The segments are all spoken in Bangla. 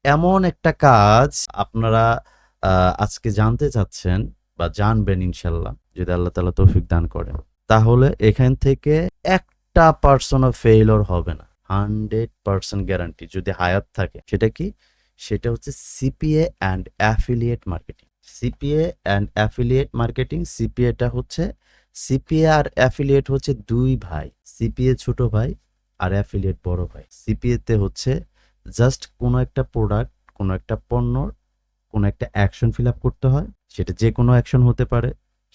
এমন একটা কাজ আপনারা আজকে জানতে চাচ্ছেন বা জানবেন ইনশাল্লাহ, যদি আল্লাহ তাআলা তৌফিক দান করেন। তাহলে এখান থেকে একটা পার্সনও ফেইলিউর হবে না। 100% গ্যারান্টি যদি হায়াত থাকে। সেটা কি? সেটা হচ্ছে CPA and affiliate marketing. CPA and affiliate marketing, সিপিএটা হচ্ছে সিপিএ আর অ্যাফিলিয়েট হচ্ছে ২ ভাই। সিপিএ ছোট ভাই আর অ্যাফিলিয়েট বড় ভাই। সিপিএ তে হচ্ছে জাস্ট কোনো একটা প্রোডাক্ট, কোনো একটা পণ্যর কোনো একটা অ্যাকশন ফিল আপ করতে হয়। সেটা যে কোনো অ্যাকশন হতে পারে।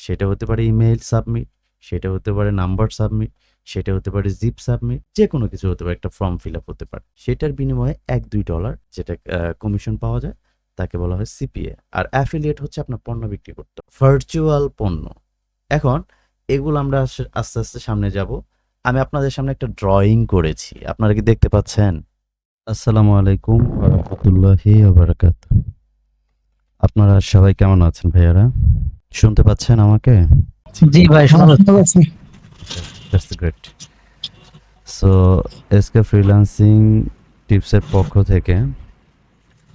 সেটা হতে পারে ইমেইল সাবমিট, সেটা হতে পারে নাম্বার সাবমিট, সেটা হতে পারে জিপ সাবমিট, যে কোনো কিছু হতে পারে, একটা ফর্ম ফিল আপ হতে পারে। সেটার বিনিময়ে $১-২ যেটা কমিশন পাওয়া যায় তাকে বলা হয় সিপিএ। আর অ্যাফিলিয়েট হচ্ছে আপনার পণ্য বিক্রি করতে ভার্চুয়াল পণ্য। এখন এগুলো আমরা আস্তে আস্তে সামনে যাব। আমি আপনাদের সামনে একটা ড্রয়িং করেছি, আপনারা কি দেখতে পাচ্ছেন? আসসালামু আলাইকুম ওয়া রাহমাতুল্লাহি ওয়া বারাকাতুহু। আপনারা সবাই কেমন আছেন ভাইয়ারা? শুনতে পাচ্ছেন আমাকে? জি ভাই, শোনা যাচ্ছে। আচ্ছা, that's great. So SK freelancing টিপসের পক্ষ থেকে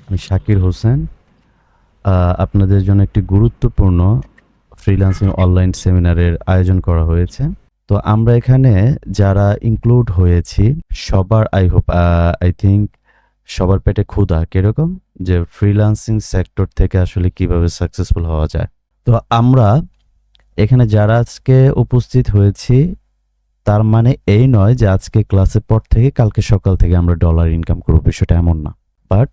আমি শাকির হোসেন আপনাদের জন্য একটি গুরুত্বপূর্ণ ফ্রিল্যান্সিং অনলাইন সেমিনারের আয়োজন করা হয়েছে। তো আমরা এখানে যারা ইনক্লুড হয়েছি সবার আই থিংক সবার পেটে ক্ষুধা। কিরকম? যে ফ্রিল্যান্সিং সেক্টর থেকে আসলে কিভাবে সাকসেসফুল হওয়া যায়। তো আমরা এখানে যারা আজকে উপস্থিত হয়েছি তার মানে এই নয় যে আজকে ক্লাসের পর থেকে কালকে সকাল থেকে আমরা ডলার ইনকাম করব, বিষয়টা এমন না। বাট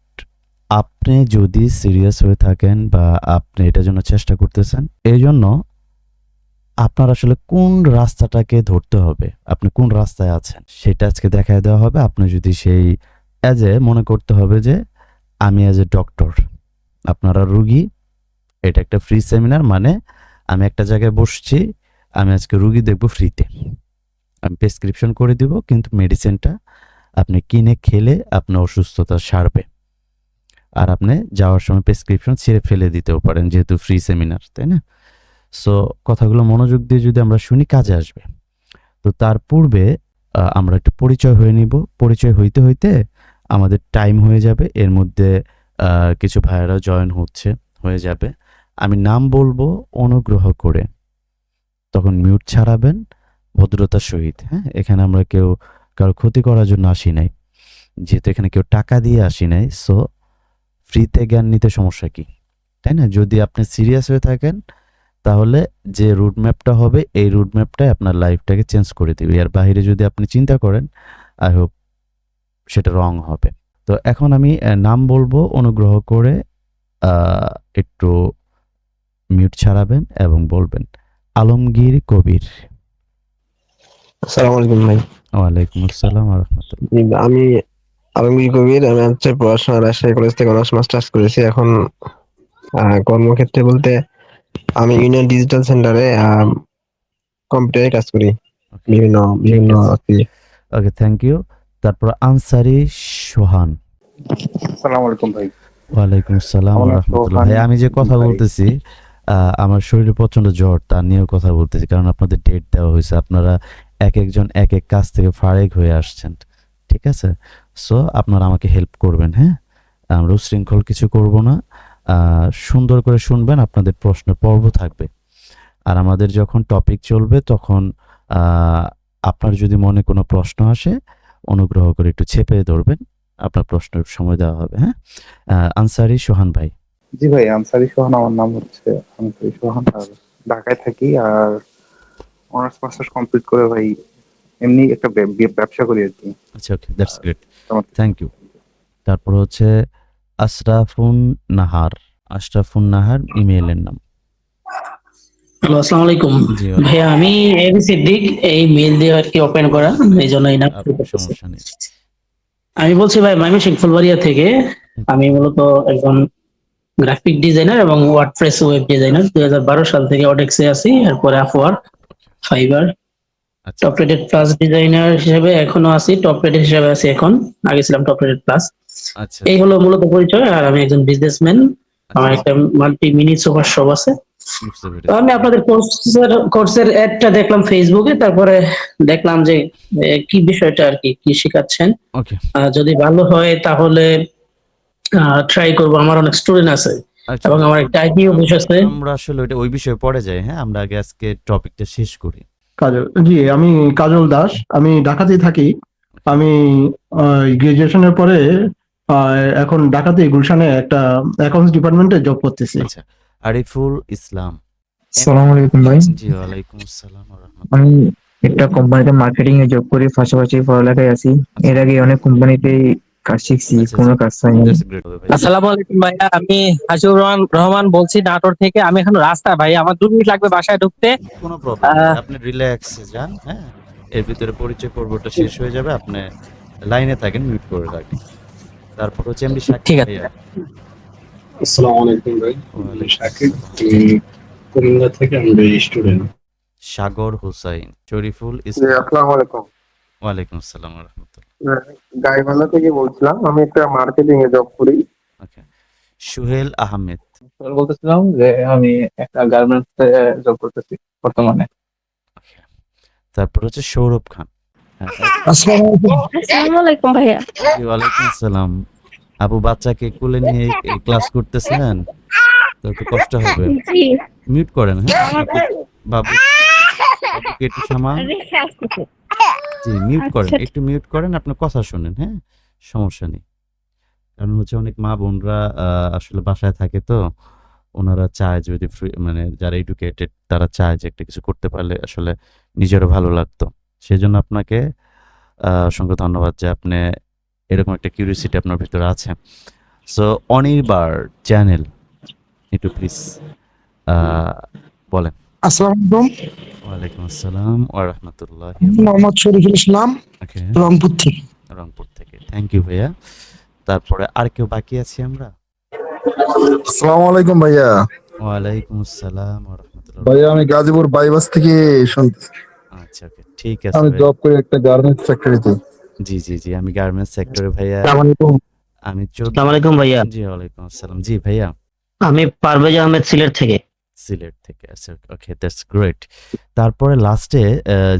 আপনি যদি সিরিয়াস হয়ে থাকেন বা আপনি এটার জন্য চেষ্টা করতেছেন, এই জন্য আপনার আসলে কোন রাস্তাটাকে ধরতে হবে, আপনি কোন রাস্তায় আছেন সেটা আজকে দেখায় দেওয়া হবে। আপনি যদি সেই মনে করতে হবে যে আমি অ্যাজ এ ডক্টর, আপনারা রুগী, এটা একটা ফ্রি সেমিনার, মানে আমি একটা জায়গায় বসছি, আমি আজকে রুগী দেখব ফ্রিতে, আমি প্রেসক্রিপশন করে দিব, কিন্তু মেডিসিনটা আপনি কিনে খেলে আপনার অসুস্থতা সারবে। আর আপনি যাওয়ার সময় প্রেসক্রিপশন ছেড়ে ফেলে দিতেও পারেন, যেহেতু ফ্রি সেমিনার, তাই না? সো কথাগুলো মনোযোগ দিয়ে যদি আমরা শুনি কাজে আসবে। তো তার পূর্বে আমরা একটু পরিচয় হয়ে নিব। পরিচয় হইতে হইতে আমাদের টাইম হয়ে যাবে। এর মধ্যে কিছু ভাইয়েরা জয়েন হয়ে যাবে। আমি নাম বলবো, অনুগ্রহ করে তখন মিউট ছাড়াবেন ভদ্রতার সহিত। হ্যাঁ, এখানে আমরা কেউ কারো ক্ষতি করার জন্য আসি নাই, যেহেতু এখানে কেউ টাকা দিয়ে আসি নাই। সো ফ্রিতে জ্ঞান নিতে সমস্যা কি, তাই না? যদি আপনি সিরিয়াস হয়ে থাকেন তাহলে যে রুট ম্যাপটা হবে এই রুট ম্যাপটাই আপনার লাইফটাকে চেঞ্জ করে দিবে। এর বাইরে যদি আপনি চিন্তা করেন, আই হোপ সেটা রং হবে। তো এখন আমি নাম বলবো, অনুগ্রহ করে একটু মিউট ছাড়াবেন এবং বলবেন আলমগীর কবির। আসসালামু আলাইকুম ভাই। ওয়ালাইকুম আসসালাম ওয়া রাহমাতুল্লাহ। জি, আমি আলমগীর কবির। আমি হচ্ছে পড়াশোনা রাজশাহী কলেজ থেকে অনার্স মাস্টার্স করেছি। এখন কর্মক্ষেত্রে বলতে আমি ইউনিয়ন ডিজিটাল সেন্টারে কম্পিউটারে কাজ করি। ওকে, বিভিন্ন ঠিক বিভিন্ন আছে। ওকে, থ্যাংক ইউ। তারপর আনসারি সোহান। আসসালামু আলাইকুম ভাই। ওয়ালাইকুম আসসালাম আমার ওয়া নাম রাহমাতুল্লাহ। সোহান ভাই আমি যে কথা ভাই। বলতেছি, আমার শরীরে প্রচন্ড জ্বর, তা নিয়েও কথা বলতেছি, কারণ আপনাদের ডেট দেওয়া হয়েছে। আপনারা একেকজন একেক কাজ থেকে ফারেক হয়ে আসছেন। ঠিক আছে? সো আপনারা আমাকে হেল্প করবেন, হ্যাঁ? আমরা উচ্ছৃঙ্খল কিছু করব না। সুন্দর করে শুনবেন, আপনাদের প্রশ্নের পর্ব থাকবে। আর আমাদের যখন টপিক চলবে তখন আ আপনার যদি মনে কোনো প্রশ্ন আসে, অনুগ্রহ করে একটু চেপে ধরবেন। আপনার প্রশ্নের সময় দেওয়া হবে, হ্যাঁ? আনসারি সোহান ভাই। জি ভাই, আনসারি সোহান আমার নাম হচ্ছে আনসারি সোহান। আর ঢাকায় থাকি। আর অনার্স মাস্টার্স কমপ্লিট করে ভাই এমনি একটা ব্যবসা করি আর কি। আচ্ছা, ওকে, দ্যাটস আর গ্রেট। তেমন- থ্যাংক ইউ। তারপর হচ্ছে আশরাফুন নাহার। আশরাফুন নাহার ইমেইলের নাম। হ্যালো, আসসালামু আলাইকুম জি, ভাইয়া। আমি এবি সিদ্দিক, এই মেইল দিয়ে আর কি ওপেন করা, এই জন্য এই নাম শুরু করতেছি। সমস্যা নেই। আমি বলছি ভাই ময়মনসিংহ ফুলবাড়িয়া থেকে। আমি মূলত একজন গ্রাফিক ডিজাইনার এবং ওয়ার্ডপ্রেস ওয়েব ডিজাইনার। 2012 সাল থেকে অডেক্সে আছি, এরপরে আপওয়ার্ক, ফাইবার। আচ্ছা, টপ আচ্ছা, রেটেড প্লাস ডিজাইনার হিসেবে এখনো আছি, টপ রেটেড হিসেবে আছি এখন। আগে ছিলাম টপ রেটেড প্লাস। আচ্ছা, এই আচ্ছা, হলো মূলত পরিচয়। আর আমি একজন বিজনেসম্যান। আচ্ছা, আমার আচ্ছা, একটা মাল্টি মিনি সুপার শপ আছে। বুঝতে তো পেরেছি। আমি আপনাদের কোর্সের অ্যাডটা দেখলাম ফেসবুকে, তারপরে দেখলাম যে কি বিষয়টা আর কি কি শেখাচ্ছেন। ওকে, যদি ভালো হয় তাহলে ট্রাই করবো, আমার অনেক স্টুডেন্ট আছে আচ্ছা, এবং আমার একটা আইপিও বসেছে। আমরা আসলে ওই বিষয়ে পরে যাই। হ্যাঁ, আমরা আগে আজকে টপিকটা শেষ করি। কাজল, জি আমি কাজল দাস, আমি ঢাকাতেই থাকি। আমি গ্রাজুয়েশনের পরে এখন ঢাকাতে গুলশানে একটা অ্যাকাউন্টস ডিপার্টমেন্টে জব করতেছি। আচ্ছা, আরিফুল ইসলাম। আসসালামু আলাইকুম ভাই। জি, ওয়ালাইকুম আসসালাম ওয়া রাহমাতুল্লাহ। আমি একটা কোম্পানিতে মার্কেটিং এ জব করি, পাশাপাশি পড়ালেখায় আছি। এর আগে অনেক কোম্পানিতেই কাজ শিখছি, আচ্ছা, কোনো কাজ পাইনি। দ্যাটস গ্রেট ভাই। আসসালামু আলাইকুম ভাইয়া, আমি হাসিবুর রহমান বলছি নাটোর থেকে। আমি এখন রাস্তা ভাই, আমার 2 মিনিট লাগবে বাসায় ঢুকতে। কোনো প্রবলেম নেই, আহ, আপনি রিল্যাক্সে যান। হ্যাঁ, এর ভিতরে পরিচয় পর্বটা শেষ হয়ে যাবে, আপনি লাইনে থাকেন, মিউট করে রাখেন। তারপর হচ্ছে এমডি শাকিব ঠিক আছে। ভাইয়া। আসসালামু আলাইকুম ভাই, আমি ওয়ালাইকুম শাকিব, আসসালাম। আমি কুমিল্লা থেকে, আমি স্টুডেন্ট। সাগর হোসাইন, শরীফুল জি, ইসলাম। আসসালামু আলাইকুম। ওয়ালাইকুম আসসালাম ওয়া রাহমাতুল্লাহ। গাইবান্ধা থেকে বলছিলাম, আমি একটা মার্কেটিং এ জব করি। ওকে, সুহেল আহমেদ। বলতেছিলাম যে আমি একটা গার্মেন্টস জব করতেছি বর্তমানে। ওকে, তারপর হচ্ছে সৌরভ খান। হ্যাঁ, আসসালামু আলাইকুম ভাইয়া। জি, ওয়ালাইকুম আসসালাম। আপু, বাচ্চাকে কোলে নিয়ে এই ক্লাস করতেছেন, তো একটু কষ্ট হবে। জি, মিউট করেন। হ্যাঁ, আমার বাবু, বাবুকে একটু সামান। রেখে আসতেছে। জি, মিউট করেন, আচ্ছা, একটু মিউট করেন, আপনার কথা শুনেন। হ্যাঁ, সমস্যা নেই। কারণ হচ্ছে অনেক মা বোনরা আসলে বাসায় থাকে, তো ওনারা চায় যদি মানে যারা এডুকেটেড তারা চায় যে একটা কিছু করতে পারলে আসলে নিজেরও ভালো লাগতো। সেজন্য আপনাকে অসংখ্য ধন্যবাদ যে আপনি এরকম একটা কিউরিওসিটি আপনার ভিতরে আছে। সো অনির্বার চ্যানেল, একটু প্লিজ বলেন। আসসালামু আলাইকুম, ওয়ালাইকুম আসসালাম ওয়া রাহমাতুল্লাহি। মোহাম্মদ শরীফুল ইসলাম, ওকে, রংপুর থেকে। রংপুর থেকে। থ্যাংক ইউ ভাইয়া। তারপরে আর কেউ বাকি আছি আমরা? আসসালামু আলাইকুম ভাইয়া। ওয়ালাইকুম আসসালাম ওয়া রাহমাতুল্লাহ। ভাইয়া আমি গাজীপুর বাইপাস থেকে শুনতেছি। আচ্ছা, ওকে, ঠিক আছে আমি ভাই। জব করি একটা গার্মেন্টস ফ্যাক্টরিতে। জি, জি, জি, আমি গার্মেন্টস সেক্টরে ভাইয়া। আসসালামু আলাইকুম। আমি আসসালামু আলাইকুম ভাইয়া, জি, ওয়ালাইকুম আসসালাম। জি ভাইয়া, আমি পারভেজ আহমেদ সিলেট থেকে। সিলেট থেকে। আচ্ছা, ওকে, দ্যাটস গ্রেট। তারপরে লাস্টে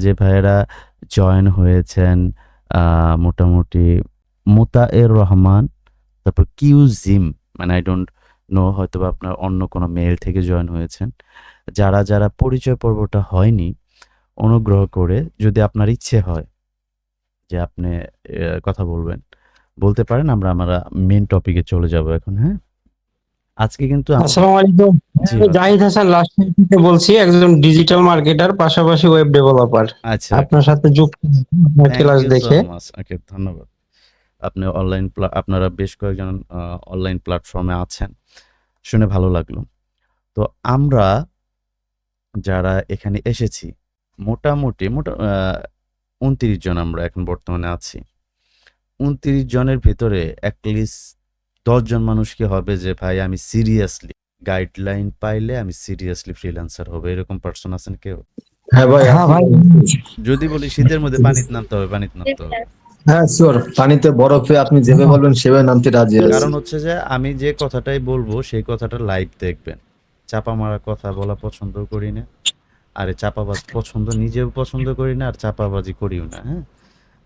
যে ভাইয়েরা জয়েন হয়েছেন, মোটামুটি মোতায়ের রহমান, তারপর কিউ জিম, মানে আই ডোন্ট নো, হয়তো বা আপনার অন্য কোনো মেল থেকে জয়েন হয়েছেন। যারা যারা পরিচয় পর্বটা হয়নি, অনুগ্রহ করে যদি আপনার ইচ্ছে হয় যে আপনি কথা বলবেন, বলতে পারেন। আমরা মেন টপিকে চলে যাব এখন। হ্যাঁ, আজকে কিন্তু আসসালামু আলাইকুম, জি, আমি জাহিদ হাসান লাস্ট থেকে বলছি, একজন ডিজিটাল মার্কেটার পাশাপাশি ওয়েব ডেভেলপার। আচ্ছা, আপনার সাথে যুক্ত আপনার থ্যাংক ক্লাস ইউ সো দেখে। মাচ। ওকে, ধন্যবাদ। আপনি আপনারা বেশ কয়েকজন অনলাইন প্ল্যাটফর্মে আছেন, শুনে ভালো লাগলো। তো আমরা যারা এখানে এসেছি মোটামুটি 29 জন আমরা এখন বর্তমানে আছি। 29 জনের ভিতরে অ্যাটলিস্ট 10 জন মানুষ কি হবে যে ভাই আমি সিরিয়াসলি গাইডলাইন পাইলে আমি সিরিয়াসলি ফ্রিল্যান্সার হবে, এরকম পার্সন আছেন কেউ? হ্যাঁ ভাই, যদি বলি শীতের মধ্যে পানিতে নামতে হবে, পানিতে নামতে হবে। হ্যাঁ শিওর, পানিতে বরফে আপনি যেভাবে বলবেন সেভাবে নামতে রাজি আছি। কারণ হচ্ছে যে আমি যে কথাটাই বলবো সেই কথাটা লাইভ দেখবেন। চাপা মারা কথা বলা পছন্দ করি না, আরে চাপাবাজ নিজেও পছন্দ করি না, আর চাপাবাজি করিও না। হ্যাঁ,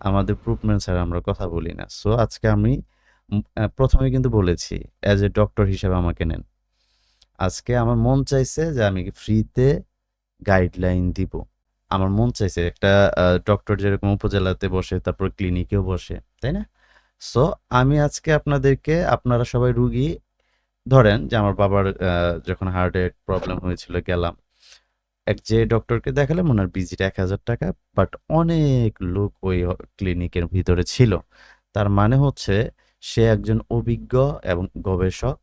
আমাদের প্রুফমেন্ট ছাড়া আমরা কথা বলি না। সো আজকে আমি প্রথমে কিন্তু বলেছি অ্যাজ এ ডক্টর হিসেবে আমাকে নেন। আজকে আমার মন চাইছে যে আমি ফ্রিতে গাইডলাইন দিব। আমার মন চাইছে একটা ডক্টর যেরকম উপজেলাতে বসে তারপর ক্লিনিকেও বসে, তাই না? সো আমি আজকে আপনাদেরকে, আপনারা সবাই রুগী, ধরেন যে আমার বাবার যখন হার্টের প্রবলেম হয়েছিল গেলাম, যে ডক্টরকে দেখালাম ওনার ভিজিট 1000 টাকা, বাট অনেক লোক ওই ক্লিনিকের ভিতরে ছিল। তার মানে হচ্ছে সে একজন অভিজ্ঞ এবং গবেষক।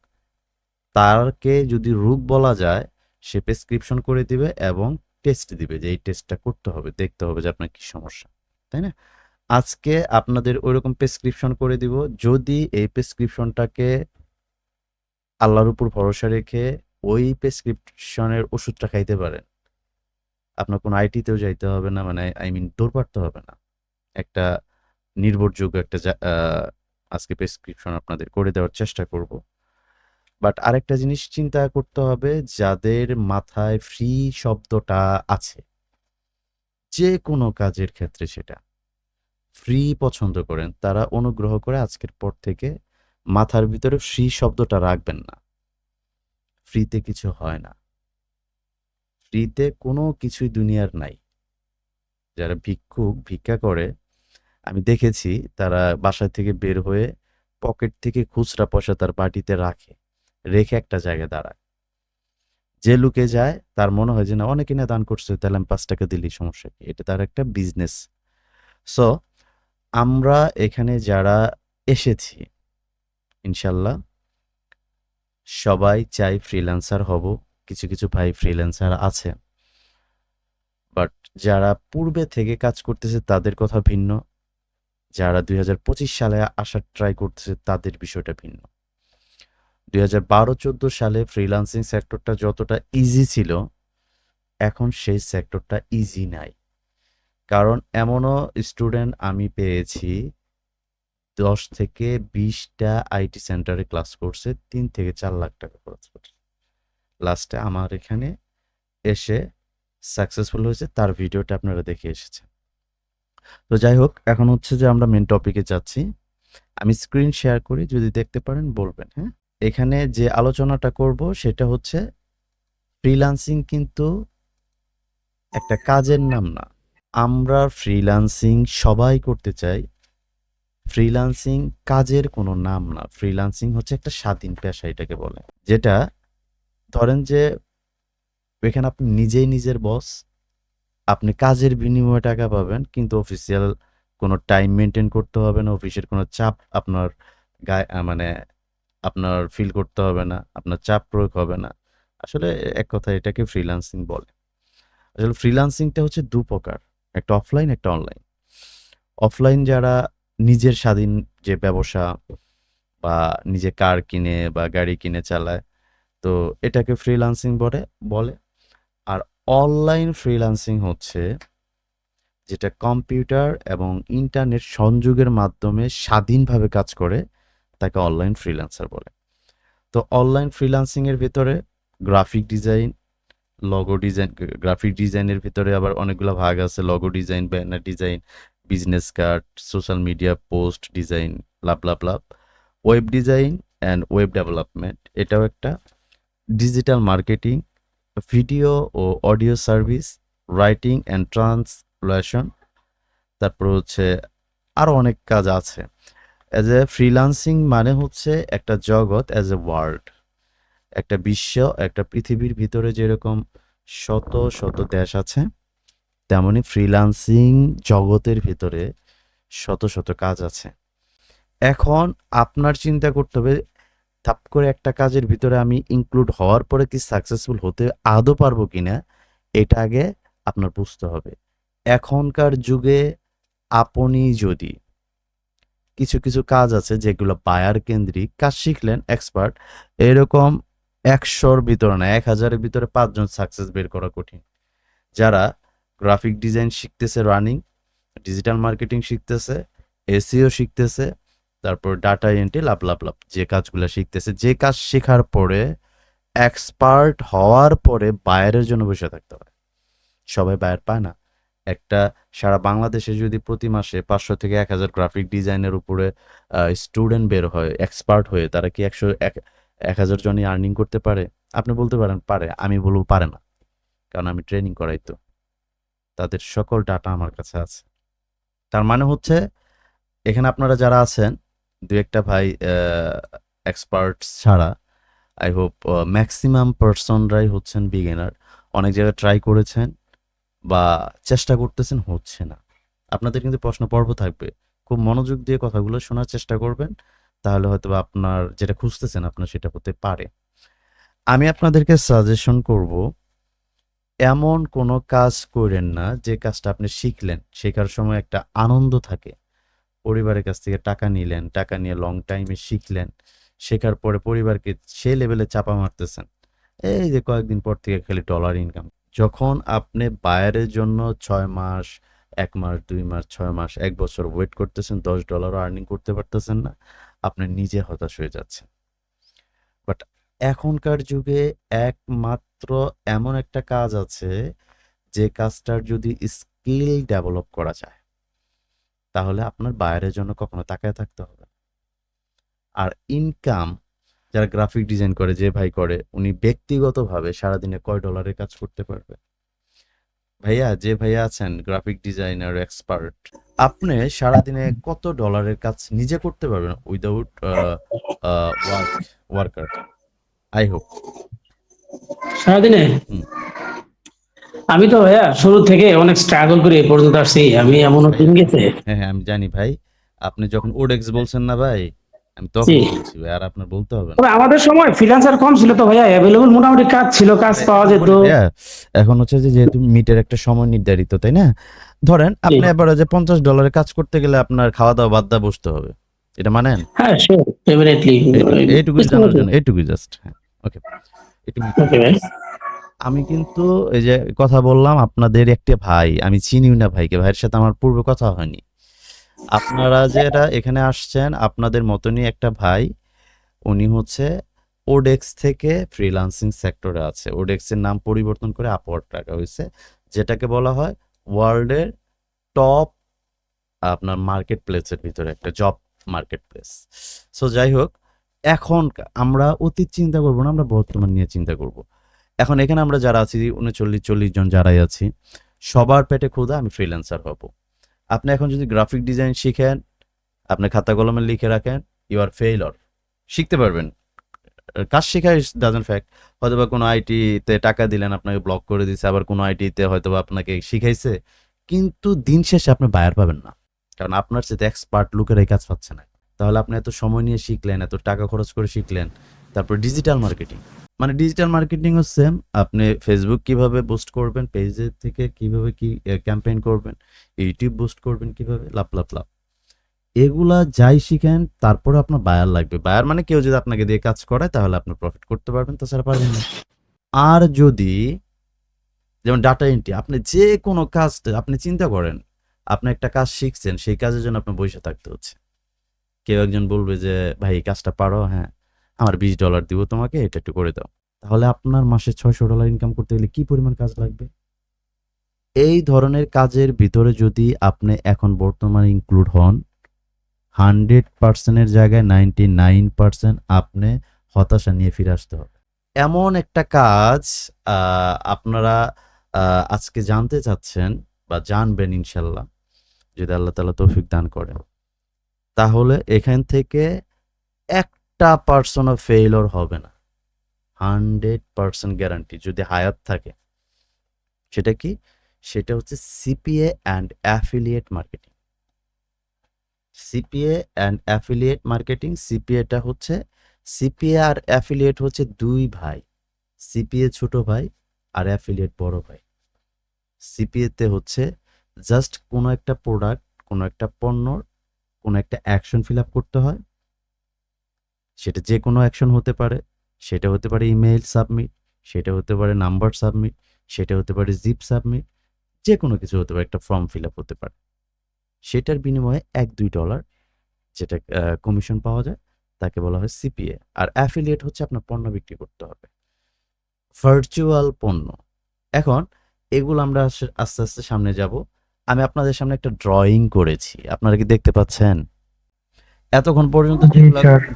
তারকে যদি রোগ বলা যায়, সে প্রেসক্রিপশন করে দিবে এবং টেস্ট দিবে যে এই টেস্টটা করতে হবে, দেখতে হবে যে আপনার কি সমস্যা, তাই না? আজকে আপনাদের ওইরকম প্রেসক্রিপশন করে দিব। যদি এই প্রেসক্রিপশনটাকে আল্লাহর উপর ভরসা রেখে ওই প্রেসক্রিপশনের ওষুধটা খাইতে পারেন, আপনার কোনো আইটিতেও যাইতে হবে না, মানে আই মিন দৌড় পারতে হবে না। একটা নির্ভরযোগ্য একটা আজকে প্রেসক্রিপশন আপনাদের করে দেওয়ার চেষ্টা করব। বাট আরেকটা জিনিস চিন্তা করতে হবে, যাদের মাথায় ফ্রি শব্দটা আছে, যে কোনো কাজের ক্ষেত্রে সেটা ফ্রি পছন্দ করেন, তারা অনুগ্রহ করে আজকের পর থেকে মাথার ভিতরে ফ্রি শব্দটা রাখবেন না। ফ্রিতে কিছু হয় না। ফ্রিতে কোনো কিছুই দুনিয়ার নাই। যারা ভিক্ষুক ভিক্ষা করে আমি দেখেছি তারা বাসা থেকে বের হয়ে পকেট থেকে খুচরা পয়সা তার বাটিতে রাখে, রেখে একটা জায়গায় দাঁড়ায়। যে লুকে যায় তার মনে হয় যে না অনেকে না দান করছে, তাহলে আমি 5 টাকা দিলেই সমস্যা কি? এটা তার একটা বিজনেস। সো আমরা এখানে যারা এসেছি ইনশাল্লাহ সবাই চাই ফ্রিল্যান্সার হব। কিছু কিছু ভাই ফ্রিল্যান্সার আছে, বাট যারা পূর্বে থেকে কাজ করতেছে তাদের কথা ভিন্ন। যারা 2025 সালে আসার ট্রাই করতেছে তাদের বিষয়টা ভিন্ন। 2012-14 সালে ফ্রিল্যান্সিং সেক্টরটা যতটা ইজি ছিল, এখন সেই সেক্টরটা ইজি নাই। কারণ এমনও স্টুডেন্ট আমি পেয়েছি 10 থেকে 20টা আইটি সেন্টারে ক্লাস করছে, 3 থেকে 4 লাখ টাকা খরচ করছে। লাস্টে আমার এখানে এসে সাকসেসফুল হয়েছে, তার ভিডিওটা আপনারা দেখে এসেছেন। তো যাই হোক, এখন হচ্ছে যে আমরা মেন টপিকে যাচ্ছি। আমি স্ক্রিন শেয়ার করি, যদি দেখতে পারেন বলবেন। হ্যাঁ, এখানে যে আলোচনাটা করব সেটা হচ্ছে ফ্রিল্যান্সিং কিন্তু একটা কাজের নাম না। আমরা ফ্রিল্যান্সিং সবাই করতে চাই। ফ্রিল্যান্সিং কাজের কোনো নাম না। ফ্রিল্যান্সিং হচ্ছে একটা স্বাধীন পেশা এটাকে বলে। যেটা ধরেন যে এখানে আপনি নিজেই নিজের বস, আপনি কাজের বিনিময়ে টাকা পাবেন, কিন্তু অফিসিয়াল কোনো টাইম মেনটেন করতে হবে না, অফিসের কোনো চাপ আপনার গায়ে মানে আপনার ফিল করতে হবে না, আপনার চাপ প্রয়োগ হবে না। আসলে এক কথায় এটাকে ফ্রিল্যান্সিং বলে। আসলে ফ্রিল্যান্সিংটা হচ্ছে 2 প্রকার, একটা অফলাইন একটা অনলাইন। অফলাইন যারা নিজের স্বাধীন যে ব্যবসা বা নিজে কার কিনে বা গাড়ি কিনে চালায়, তো এটাকে ফ্রিল্যান্সিং বলে। আর অনলাইন ফ্রিল্যান্সিং হচ্ছে যেটা কম্পিউটার এবং ইন্টারনেট সংযোগের মাধ্যমে স্বাধীনভাবে কাজ করে, তাকে অনলাইন ফ্রিল্যান্সার বলে। তো অনলাইন ফ্রিল্যান্সিং এর ভিতরে graphic design, logo design, graphic ডিজাইনের ভিতরে আবার অনেকগুলো ভাগ আছে। Logo design, banner design, business card, social media post design, লাভ। Web design and web development, এটাও একটা। ডিজিটাল মার্কেটিং, ভিডিও ও audio service, writing and translation, তারপর হচ্ছে আরও অনেক কাজ আছে। অ্যাজ এ ফ্রিল্যান্সিং মানে হচ্ছে একটা জগৎ, অ্যাজ এ ওয়ার্ল্ড, একটা বিশ্ব, একটা পৃথিবীর ভিতরে যেরকম শত শত দেশ আছে, তেমনি ফ্রিল্যান্সিং জগতের ভিতরে শত শত কাজ আছে। এখন আপনার চিন্তা করতে হবে থাপ করে একটা কাজের ভিতরে আমি ইনক্লুড হওয়ার পরে কি সাকসেসফুল হতে আদৌ পারবো কিনা, এটা আগে আপনার বুঝতে হবে। এখনকার যুগে আপনি যদি কিছু কিছু কাজ আছে যেগুলো বায়ার কেন্দ্রিক কাজ, শিখলেন এক্সপার্ট, এরকম 100-র ভিতরে না 1000-এর ভিতরে 5 জন সাকসেস বের করা কঠিন। যারা গ্রাফিক ডিজাইন শিখতেছে, রানিং ডিজিটাল মার্কেটিং শিখতেছে, এসইও শিখতেছে, তারপর ডাটা এন্ট্রি, লাভ, যে কাজগুলো শিখতেছে, যে কাজ শেখার পরে এক্সপার্ট হওয়ার পরে বায়ারের জন্য বসে থাকতে হয়। সবাই বায়ার পায় না। একটা সারা বাংলাদেশে যদি প্রতি মাসে 500 থেকে 1000 গ্রাফিক ডিজাইনের উপরে স্টুডেন্ট বের হয় এক্সপার্ট হয়ে, তারা কি 1000 জনই আর্নিং করতে পারে? আপনি বলতে পারেন পারে, আমি বলবো পারে না, কারণ আমি ট্রেনিং করাই তো। তাদের সকল ডাটা আমার কাছে আছে। তার মানে হচ্ছে এখানে আপনারা যারা আছেন, 2-একটা ভাই এক্সপার্টস ছাড়া আই হোপ ম্যাক্সিমাম পার্সনরাই হচ্ছেন বিগিনার। অনেক জায়গায় ট্রাই করেছেন বা চেষ্টা করতেছেন, হচ্ছে না। আপনাদের কিন্তু প্রশ্ন পর্ব থাকবে, খুব মনোযোগ দিয়ে কথাগুলো শোনার চেষ্টা করবেন, তাহলে হয়তো আপনার যেটা খুঁজতেছেন আপনার সেটা হতে পারে। আমি আপনাদেরকে সাজেশন করব, এমন কোনো কাজ করেন না যে কাজটা আপনি শিখলেন, শেখার সময় একটা আনন্দ থাকে, পরিবারের কাছ থেকে টাকা নিলেন, টাকা নিয়ে লং টাইমে শিখলেন, শেখার পরে পরিবারকে সে লেভেলে চাপা মারতেছেন, এই যে কয়েকদিন পর থেকে খালি ডলার ইনকাম। যখন আপনি বায়ারের জন্য 6 মাস, 1 মাস, 2 মাস, 6 মাস, 1 বছর ওয়েট করতেছেন, $10 আর্নিং করতে পারতেছেন না, আপনি নিজে হতাশ হয়ে যাচ্ছেন। বাট এখনকার যুগে একমাত্র এমন একটা কাজ আছে, যে কাজটার যদি স্কিল ডেভেলপ করা যায়, তাহলে আপনার বায়ারের জন্য কখনো তাকায় থাকতে হবে না। আর ইনকাম যারা গ্রাফিক ডিজাইন করে, যে ভাই করে, উনি ব্যক্তিগতভাবে সারাদিনে কয় ডলারের কাজ করতে পারবে? ভাইয়া, যে ভাইয়া আছেন গ্রাফিক ডিজাইনার এক্সপার্ট, আপনি সারাদিনে কত ডলারের কাজ নিজে করতে পারবেন উইদাউট ওয়ার্কার? I hope. সারাদিনে আমি তো ভাইয়া শুরু থেকে অনেক স্ট্রাগল করে এই পর্যন্ত আসছি। আমি এমনও দিন গেছে। হ্যাঁ হ্যাঁ, আমি জানি ভাই। আপনি যখন ওডেক্স বলছেন না ভাই, আমি তখন জি। বলছি ভাই, আর আপনার বলতে হবে না। তবে আমাদের সময় ফ্রিল্যান্সার কম ছিল তো ভাইয়া, অ্যাভেলেবল মোটামুটি কাজ ছিল, কাজ পাওয়া যেত। ভাইয়া, এখন হচ্ছে যে যেহেতু মিটের একটা সময় নির্ধারিত, তাই না? ধরেন আপনি এভারেজে $50 কাজ করতে গেলে আপনার খাওয়া দাওয়া বাদ দিয়ে বসতে হবে, এটা মানেন? হ্যাঁ শিওর, ডেফিনেটলি। এইটুকু জানার জন্য, এইটুকু জাস্ট। হ্যাঁ, ওকে। ওকে ভাই। আমি কিন্তু এই যে কথা বললাম, আপনাদের একটা ভাই, আমি চিনিও না ভাইকে, ভাইয়ের সাথে আমার পূর্বে কথা হয়নি। আপনারা যারা এখানে আসছেন, আপনাদের মতনই একটা ভাই, উনি হচ্ছে ওডেক্স থেকে ফ্রিল্যান্সিং সেক্টরে আছে। ওডেক্সের নাম পরিবর্তন করে আপওয়ার্ক রাখা হয়েছে, যেটাকে বলা হয় ওয়ার্ল্ডের টপ আপনার মার্কেট প্লেসের ভিতরে একটা জব মার্কেট প্লেস। সো যাই হোক, এখন আমরা অতীত চিন্তা করব না, আমরা বর্তমান নিয়ে চিন্তা করব। এখন এখানে আমরা যারা আছি 39-40 জন যারাই আছি, সবার পেটে ক্ষুধা, আমি ফ্রিল্যান্সার হব। আপনি এখন যদি গ্রাফিক ডিজাইন শিখেন, আপনি খাতা কলমে লিখে রাখেন, ইউ আর ফেইলর। শিখতে পারবেন, কাজ শেখা ডাজন্ট ফ্যাক্ট। হয়তো বা কোনো আইটিতে টাকা দিলেন, আপনাকে ব্লক করে দিচ্ছে, আবার কোনো আইটিতে হয়তো বা আপনাকে শিখাইছে, কিন্তু দিন শেষে আপনি বায়ার পাবেন না, কারণ আপনার সাথে এক্সপার্ট লোকের এই কাজ পাচ্ছে না। তাহলে আপনি এত সময় নিয়ে শিখলেন, এত টাকা খরচ করে শিখলেন। তারপর ডিজিটাল মার্কেটিং, মানে ডিজিটাল মার্কেটিংও সেম। আপনি ফেসবুক কিভাবে বুস্ট করবেন, পেজের থেকে কিভাবে কি ক্যাম্পেইন করবেন, ইউটিউব বুস্ট করবেন কিভাবে, লাভ লাভ লাভ, এগুলা যাই শিখেন, তারপরে আপনার বায়ার লাগবে। বায়ার মানে কেউ যদি আপনাকে দিয়ে কাজ করায়, তাহলে আপনি প্রফিট করতে পারবেন, তাছাড়া পারবেন না। আর যদি যেমন ডাটা এন্ট্রি, আপনি যে কোনো কাজ আপনি চিন্তা করেন, আপনি একটা কাজ শিখছেন, সেই কাজের জন্য আপনার বসে থাকতে হচ্ছে। কেউ একজন বলবে যে ভাই এই কাজটা পারো, হ্যাঁ আমার $20 দিব তোমাকে, এটা একটু করে দাও। তাহলে আপনার মাসে $600 ইনকাম করতে গেলে কি পরিমাণ কাজ লাগবে? এই ধরনের কাজের ভিতরে যদি আপনি এখন বর্তমানে ইনক্লুড হন, 100%-এর জায়গায় 99% আপনি হতাশা নিয়ে ফিরে আসতে হবে। এমন একটা কাজ আপনারা আজকে জানতে চাচ্ছেন বা জানবেন ইনশাল্লাহ, যদি আল্লাহ তাআলা তৌফিক দান করেন। তাহলে এখান থেকে একটা পার্সনও ফেইলর হবে না, 100% গ্যারান্টি যদি হায়াত থাকে। সেটা কি? সেটা হচ্ছে CPA and affiliate marketing. CPA and affiliate marketing, সিপিএটা হচ্ছে, সিপিএ আর অ্যাফিলিয়েট হচ্ছে দুই ভাই। সিপিএ ছোট ভাই আর অ্যাফিলিয়েট বড় ভাই। সিপিএতে হচ্ছে জাস্ট কোনো একটা প্রোডাক্ট, কোনো একটা পণ্যর কোনো একটা অ্যাকশন ফিল আপ করতে হয়। সেটা যে কোনো অ্যাকশন হতে পারে, সেটা হতে পারে ইমেইল সাবমিট, সেটা হতে পারে নাম্বার সাবমিট, সেটা হতে পারে জিপ সাবমিট, যে কোনো কিছু হতে পারে, একটা ফর্ম ফিল আপ হতে পারে। সেটার বিনিময়ে $1-2 যেটা কমিশন পাওয়া যায়, তাকে বলা হয় সিপিএ। আর অ্যাফিলিয়েট হচ্ছে আপনার পণ্য বিক্রি করতে হবে, ভার্চুয়াল পণ্য। এখন এগুলো আমরা আস্তে আস্তে সামনে যাব। আমি আপনাদের সামনে একটা ড্রয়িং করেছি, আপনারা কি দেখতে পাচ্ছেন? এতক্ষণ পর্যন্ত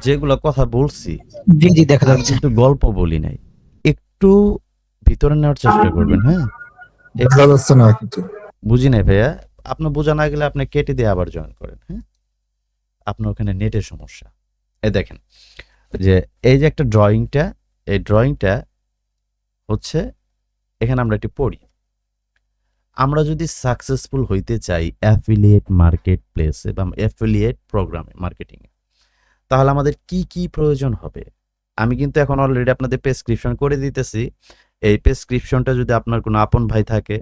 যেগুলো কথা বলছি, জি জি, দেখা যাচ্ছে। কিন্তু গল্প বলি নাই, একটু ভিতরে নেওয়ার চেষ্টা করবেন। হ্যাঁ, দেখা যাচ্ছে না কিন্তু। বুঝি নাই ভাইয়া, আপনার বোঝা না গেলে আপনি কেটে দিয়ে আবার জয়েন করেন। হ্যাঁ, আপনার ওখানে নেটের সমস্যা। এই দেখেন যে এই যে একটা ড্রয়িংটা, এই ড্রয়িংটা হচ্ছে, এখানে আমরা একটু পড়ি। আমরা যদি সাকসেসফুল হইতে চাই অ্যাফিলিয়েট মার্কেট প্লেসে বা অ্যাফিলিয়েট প্রোগ্রামে, মার্কেটিংয়ে, তাহলে আমাদের কি কি প্রয়োজন হবে? আমি কিন্তু এখন অলরেডি আপনাদের প্রেসক্রিপশন করে দিতেছি। এই প্রেসক্রিপশনটা যদি আপনার কোনো আপন ভাই থাকে,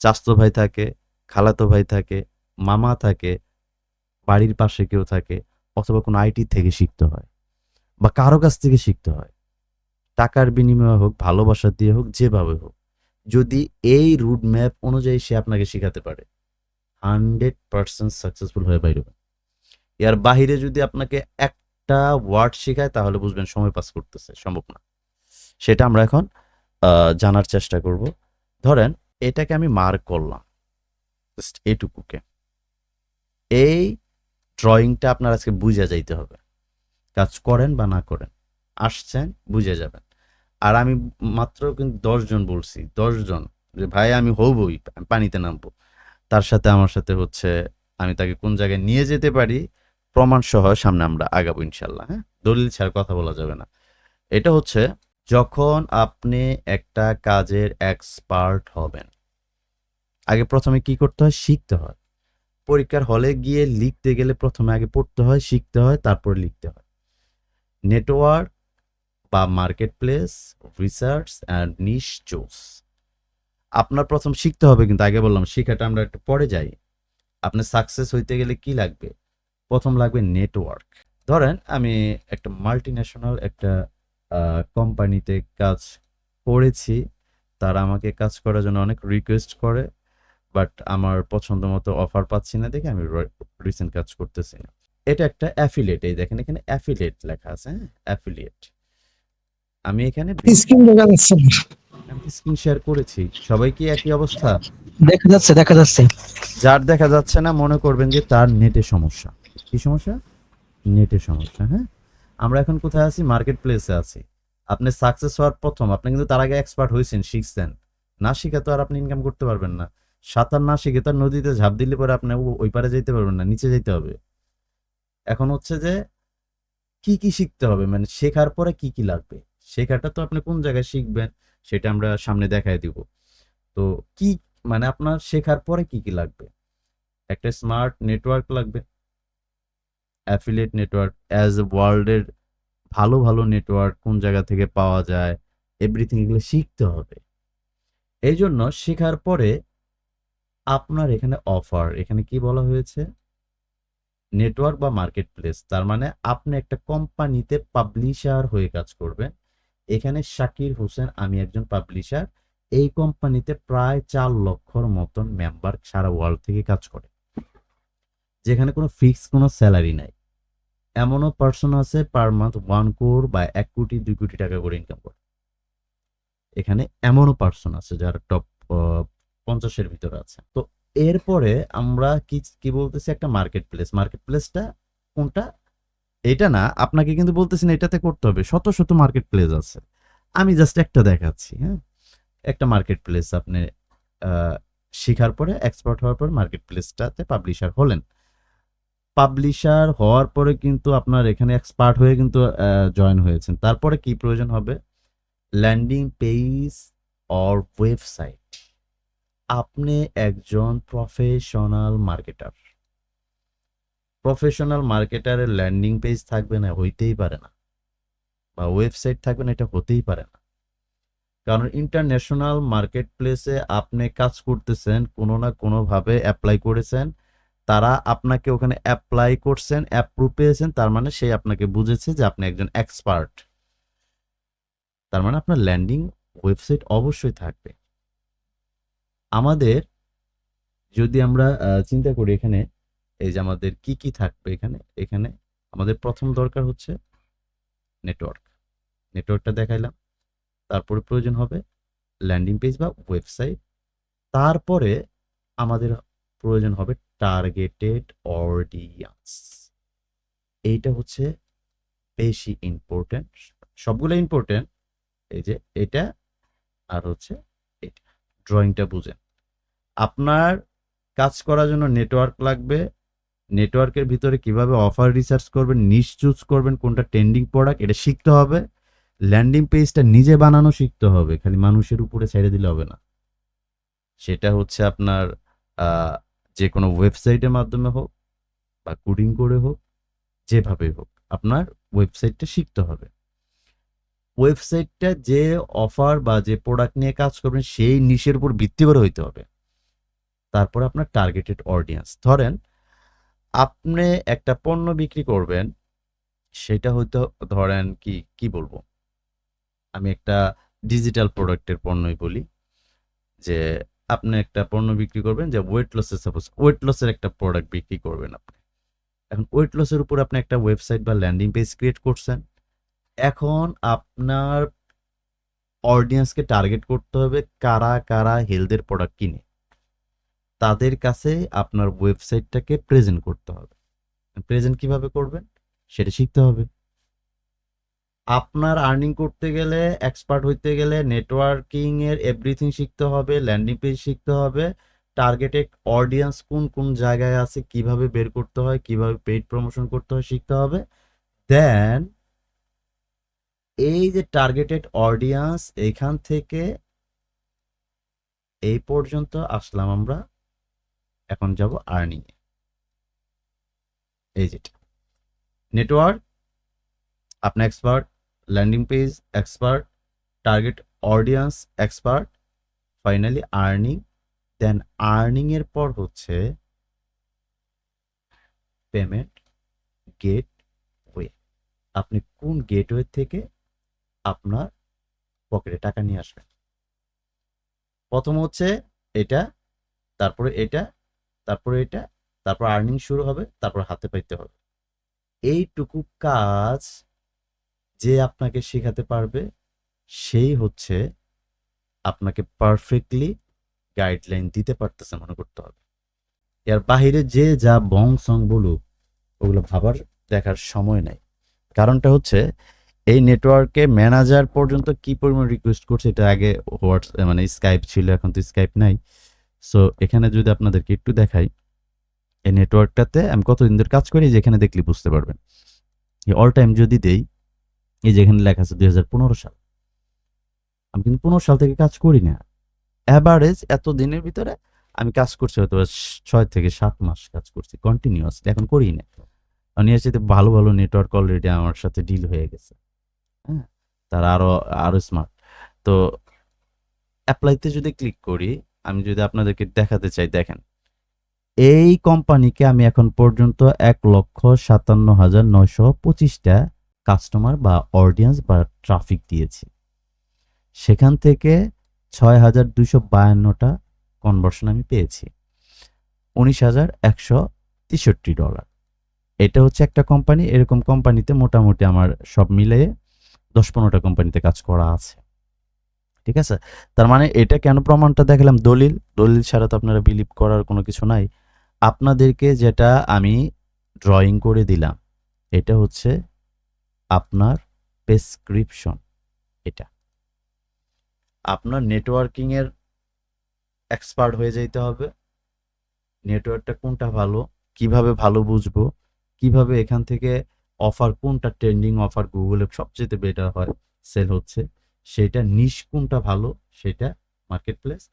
চাচতো ভাই থাকে, খালাতো ভাই থাকে, মামা থাকে, বাড়ির পাশে কেউ থাকে, অথবা কোনো আইটি থেকে শিখতে হয় বা কারো কাছ থেকে শিখতে হয়, টাকার বিনিময়ে হোক, ভালোবাসা দিয়ে হোক, যেভাবে হোক, যদি এই রুট ম্যাপ অনুযায়ী সে আপনাকে শেখাতে পারে, 100% সাকসেসফুল হয়ে বাইরে। এর বাহিরে যদি আপনাকে একটা ওয়ার্ড শেখায়, তাহলে বুঝবেন সময় পাস করতেছে, সম্ভব না। সেটা আমরা এখন জানার চেষ্টা করব। ধরেন এটাকে আমি মার্ক করলাম, জাস্ট এটুকুকে। এই ড্রয়িংটা আপনার আজকে বুঝা যাইতে হবে, কাজ করেন বা না করেন, আসছেন বুঝে যাবেন। আর আমি মাত্র কিন্তু 10 জন বলছি, 10 জন, যে ভাই আমি হবই, আমি পানিতে নামবো। তার সাথে আমার সাথে হচ্ছে আমি তাকে কোন জায়গায় নিয়ে যেতে পারি প্রমাণ সহ সামনে আমরা আগাবো ইনশাল্লাহ। হ্যাঁ, দলিল ছাড়া কথা বলা যাবে না। এটা হচ্ছে যখন আপনি একটা কাজের এক্সপার্ট হবেন, আগে প্রথমে কি করতে হয়? শিখতে হয়। পরীক্ষার হলে গিয়ে লিখতে গেলে প্রথমে আগে পড়তে হয়, শিখতে হয়, তারপর লিখতে হয়। নেটওয়ার্ক বা market place, research and niche choose, আপনার প্রথম শিখতে হবে, কিন্তু আগে বললাম শিখাটা আমরা একটু পরে যাই। আপনি সাকসেস হইতে গেলে কি লাগবে? প্রথম লাগবে নেটওয়ার্ক। ধরেন আমি একটা মাল্টি ন্যাশনাল একটা কোম্পানিতে কাজ করেছি, তারা আমাকে কাজ করার জন্য অনেক রিকোয়েস্ট করে, বাট আমার পছন্দ মতো অফার পাচ্ছি না দেখে আমি রিসেন্ট কাজ করতেছি না। এটা একটা অ্যাফিলিয়েট, এই দেখেন এখানে অ্যাফিলিয়েট লেখা আছে। হ্যাঁ, অ্যাফিলিয়েট। আমি এখানে স্ক্রিন দেখা যাচ্ছে না। আমি স্ক্রিন শেয়ার করেছি। সবাই কি একই অবস্থা? দেখা যাচ্ছে, দেখা যাচ্ছে। যার দেখা যাচ্ছে না মনে করবেন যে তার নেটে সমস্যা। কি সমস্যা? নেটে সমস্যা। হ্যাঁ, আমরা এখন কোথায় আছি? মার্কেট প্লেসে আছি। আপনি সাকসেস হওয়ার প্রথম, আপনি কিন্তু তার আগে এক্সপার্ট হয়েছেন, শিখছেন। না শিখে তো আর আপনি ইনকাম করতে পারবেন না। সাঁতার না শিখে তার নদীতে ঝাঁপ দিলে পরে আপনি ওই পারে যেতে পারবেন না, নিচে যেতে হবে। এখন হচ্ছে যে কি কি শিখতে হবে, মানে শেখার পরে কি কি লাগবে, শেখাটা তো আপনি কোন জায়গায় শিখবেন সেটা আমরা সামনে দেখায় দিব। তো কি মানে আপনার শেখার পরে কি কি লাগবে? একটা স্মার্ট নেটওয়ার্ক লাগবে, অ্যাফিলিয়েট নেটওয়ার্ক, অ্যাজ এ ওয়ার্ল্ডের ভালো ভালো নেটওয়ার্ক কোন জায়গা থেকে পাওয়া যায়, এভরিথিং এগুলো শিখতে হবে। এই জন্য শেখার পরে আপনার এখানে অফার, এখানে কি বলা হয়েছে? নেটওয়ার্ক বা মার্কেট প্লেস, তার মানে আপনি একটা কোম্পানিতে পাবলিশার হয়ে কাজ করবেন। এখানে শাকির হোসেন, আমি একজন পাবলিশার। এই কোম্পানিতে প্রায় 4 লক্ষর মতন মেম্বার সারা ওয়ার্ল্ড থেকে কাজ করে, যেখানে কোনো ফিক্স কোনো স্যালারি নাই। এমনও পার্সন আছে পার মান্থ 1 crore বা 1 কোটি 2 কোটি টাকা করে ইনকাম করে। এখানে এমনও পার্সন আছে যারা টপ 50-এর ভিতরে আছে। তো এরপরে আমরা কি বলতেছি? একটা মার্কেট প্লেস। মার্কেট প্লেসটা কোনটা? এটা না, আপনাকে কিন্তু বলতেছি না এটাতে করতে হবে, শত শত মার্কেট প্লেস আছে। আমি জাস্ট একটা দেখাচ্ছি। হ্যাঁ, একটা মার্কেট প্লেস আপনি শিখার পরে, এক্সপার্ট হওয়ার পর মার্কেট প্লেসটাতে পাবলিশার হলেন। পাবলিশার হওয়ার পরে কিন্তু আপনার এখানে এক্সপার্ট হয়ে কিন্তু জয়েন হয়েছেন। তারপরে কি প্রয়োজন হবে? Landing page or website. আপনি একজন প্রফেশনাল মার্কেটার। প্রফেশনাল মার্কেটারের ল্যান্ডিং পেজ থাকবে না, হইতেই পারে না, বা ওয়েবসাইট থাকবে না, এটা হতেই পারে না। কারণ ইন্টারন্যাশনাল মার্কেট প্লেসে আপনি কাজ করতেছেন, কোনো না কোনোভাবে অ্যাপ্লাই করেছেন, তারা আপনাকে ওখানে অ্যাপ্লাই করছেন, অ্যাপ্রুভ পেয়েছেন, তার মানে সে আপনাকে বুঝেছে যে আপনি একজন এক্সপার্ট। তার মানে আপনার ল্যান্ডিং ওয়েবসাইট অবশ্যই থাকবে। আমাদের যদি আমরা চিন্তা করি এখানে, এই যে আমাদের কি কি থাকবে এখানে আমাদের প্রথম দরকার হচ্ছে নেটওয়ার্ক। নেটওয়ার্কটা দেখাইলাম। তারপরে প্রয়োজন হবে ল্যান্ডিং পেজ বা ওয়েবসাইট। তারপরে আমাদের প্রয়োজন হবে টার্গেটেড অডিয়েন্স। এইটা হচ্ছে বেশি ইম্পর্টেন্ট, সবগুলো ইম্পর্টেন্ট। এই যে এটা আর হচ্ছে এটা, ড্রয়িংটা বুঝেন। আপনার কাজ করার জন্য নেটওয়ার্ক লাগবে। নেটওয়ার্কের ভিতরে কিভাবে অফার রিসার্চ করবেন, নিশ চুজ করবেন, কোনটা ট্রেন্ডিং প্রোডাক্ট, এটা শিখতে হবে। ল্যান্ডিং পেজটা নিজে বানানো শিখতে হবে, খালি মানুষের উপরে ছেড়ে দিলে হবে না। সেটা হচ্ছে আপনার যে কোনো ওয়েবসাইটের মাধ্যমে হোক বা কোডিং করে হোক, যেভাবে হোক আপনার ওয়েবসাইটটা শিখতে হবে। ওয়েবসাইটটা যে অফার বা যে প্রোডাক্ট নিয়ে কাজ করবেন সেই নিশের উপর ভিত্তি করে হইতে হবে। তারপরে আপনার টার্গেটেড অডিয়েন্স, ধরেন আপনি একটা পণ্য বিক্রি করবেন, সেটা হয়তো ধরেন কি বলবো, আমি একটা ডিজিটাল প্রোডাক্টের পণ্যই বলি, যে আপনি একটা পণ্য বিক্রি করবেন যে ওয়েট লসের, সাপোজ ওয়েট লসের একটা প্রোডাক্ট বিক্রি করবেন আপনি। এখন ওয়েট লসের উপর আপনি একটা ওয়েবসাইট বা ল্যান্ডিং পেজ ক্রিয়েট করছেন। এখন আপনার অডিয়েন্সকে টার্গেট করতে হবে কারা কারা হেলথের প্রোডাক্ট কিনে, তাদের কাছে আপনার ওয়েবসাইটটাকে প্রেজেন্ট করতে হবে। প্রেজেন্ট কিভাবে করবেন সেটা শিখতে হবে। আপনার আর্নিং করতে গেলে, এক্সপার্ট হইতে গেলে নেটওয়ার্কিং এর এভরিথিং শিখতে হবে, ল্যান্ডিং পেজ শিখতে হবে, টার্গেটেড অডিয়েন্স কোন কোন জায়গায় আছে, কিভাবে বের করতে হয়, কিভাবে পেইড প্রমোশন করতে হয় শিখতে হবে। দেন এই যে টার্গেটেড অডিয়েন্স, এইখান থেকে এই পর্যন্ত আসলাম আমরা। এখন যাব আর্নিং এ। এই যেটা নেটওয়ার্ক, আপনি expert, landing page expert, target audience expert, finally earning. Then earning এর পর হচ্ছে পেমেন্ট গেটওয়ে। আপনি কোন গেটওয়ে থেকে আপনার পকেটে টাকা নিয়ে আসবেন। প্রথম হচ্ছে এটা, তারপরে এটা, তারপরে এটা, তারপর আর্নিং শুরু হবে, তারপর হাতে পাইতে হবে। এইটুকু কাজ যে আপনাকে শেখাতে পারবে সেই হচ্ছে আপনাকে পারফেক্টলি গাইডলাইন দিতে পারতেছে মনে করতে হবে। এর বাহিরে যে যা বং সং বলুক, ওগুলো ভাবার দেখার সময় নাই। কারণটা হচ্ছে এই নেটওয়ার্কে ম্যানেজার পর্যন্ত কি পরিমাণ রিকোয়েস্ট করছে, এটা আগে মানে স্কাইপ ছিল, এখন তো স্কাইপ নাই। সো এখানে যদি আপনাদেরকে একটু দেখাই, এই নেটওয়ার্কটাতে আমি কতদিন ধরে কাজ করি, যেখানে দেখলে বুঝতে পারবেন। অল টাইম যদি দেই, এই যেখানে লেখা আছে 2015 সাল, আমি কিন্তু 15 সাল থেকে কাজ করি না। অ্যাভারেজ এত দিনের ভিতরে আমি কাজ করছি হয়তো 6 থেকে 7 মাস কাজ করছি কন্টিনিউয়াসলি, এখন করি না। নিয়ে সাথে ভালো ভালো নেটওয়ার্ক অলরেডি আমার সাথে ডিল হয়ে গেছে, হ্যাঁ, তারা আরো স্মার্ট। তো অ্যাপ্লাইতে যদি ক্লিক করি, আমি যদি আপনাদেরকে দেখাতে চাই, দেখেন এই কোম্পানিকে আমি এখন পর্যন্ত 1,57,925টা কাস্টমার বা অডিয়েন্স বা ট্রাফিক দিয়েছি। সেখান থেকে 6,252টা কনভার্সন আমি পেয়েছি, $19,163। এটা হচ্ছে একটা কোম্পানি। এরকম কোম্পানিতে মোটামুটি আমার সব মিলিয়ে 10-15টা কোম্পানিতে কাজ করা আছে, ঠিক আছে। তার মানে এটা কেন প্রমাণটা দেখালাম, দলিল ছাড়া তো আপনারা বিলিভ করার কোনো কিছু নাই। আপনাদেরকে যেটা আমি ড্রয়িং করে দিলাম, এটা হচ্ছে আপনার প্রেসক্রিপশন। এটা আপনার নেটওয়ার্কিং এর এক্সপার্ট হয়ে যেতে হবে। নেটওয়ার্কটা কোনটা ভালো, কিভাবে ভালো বুঝবো, কিভাবে এখান থেকে অফার কোনটা ট্রেন্ডিং অফার গুগলে সবচেয়ে বেটার হয়, সেল হচ্ছে, সেটা নিশ কোনটা ভালো, সেটা মার্কেট প্লেস।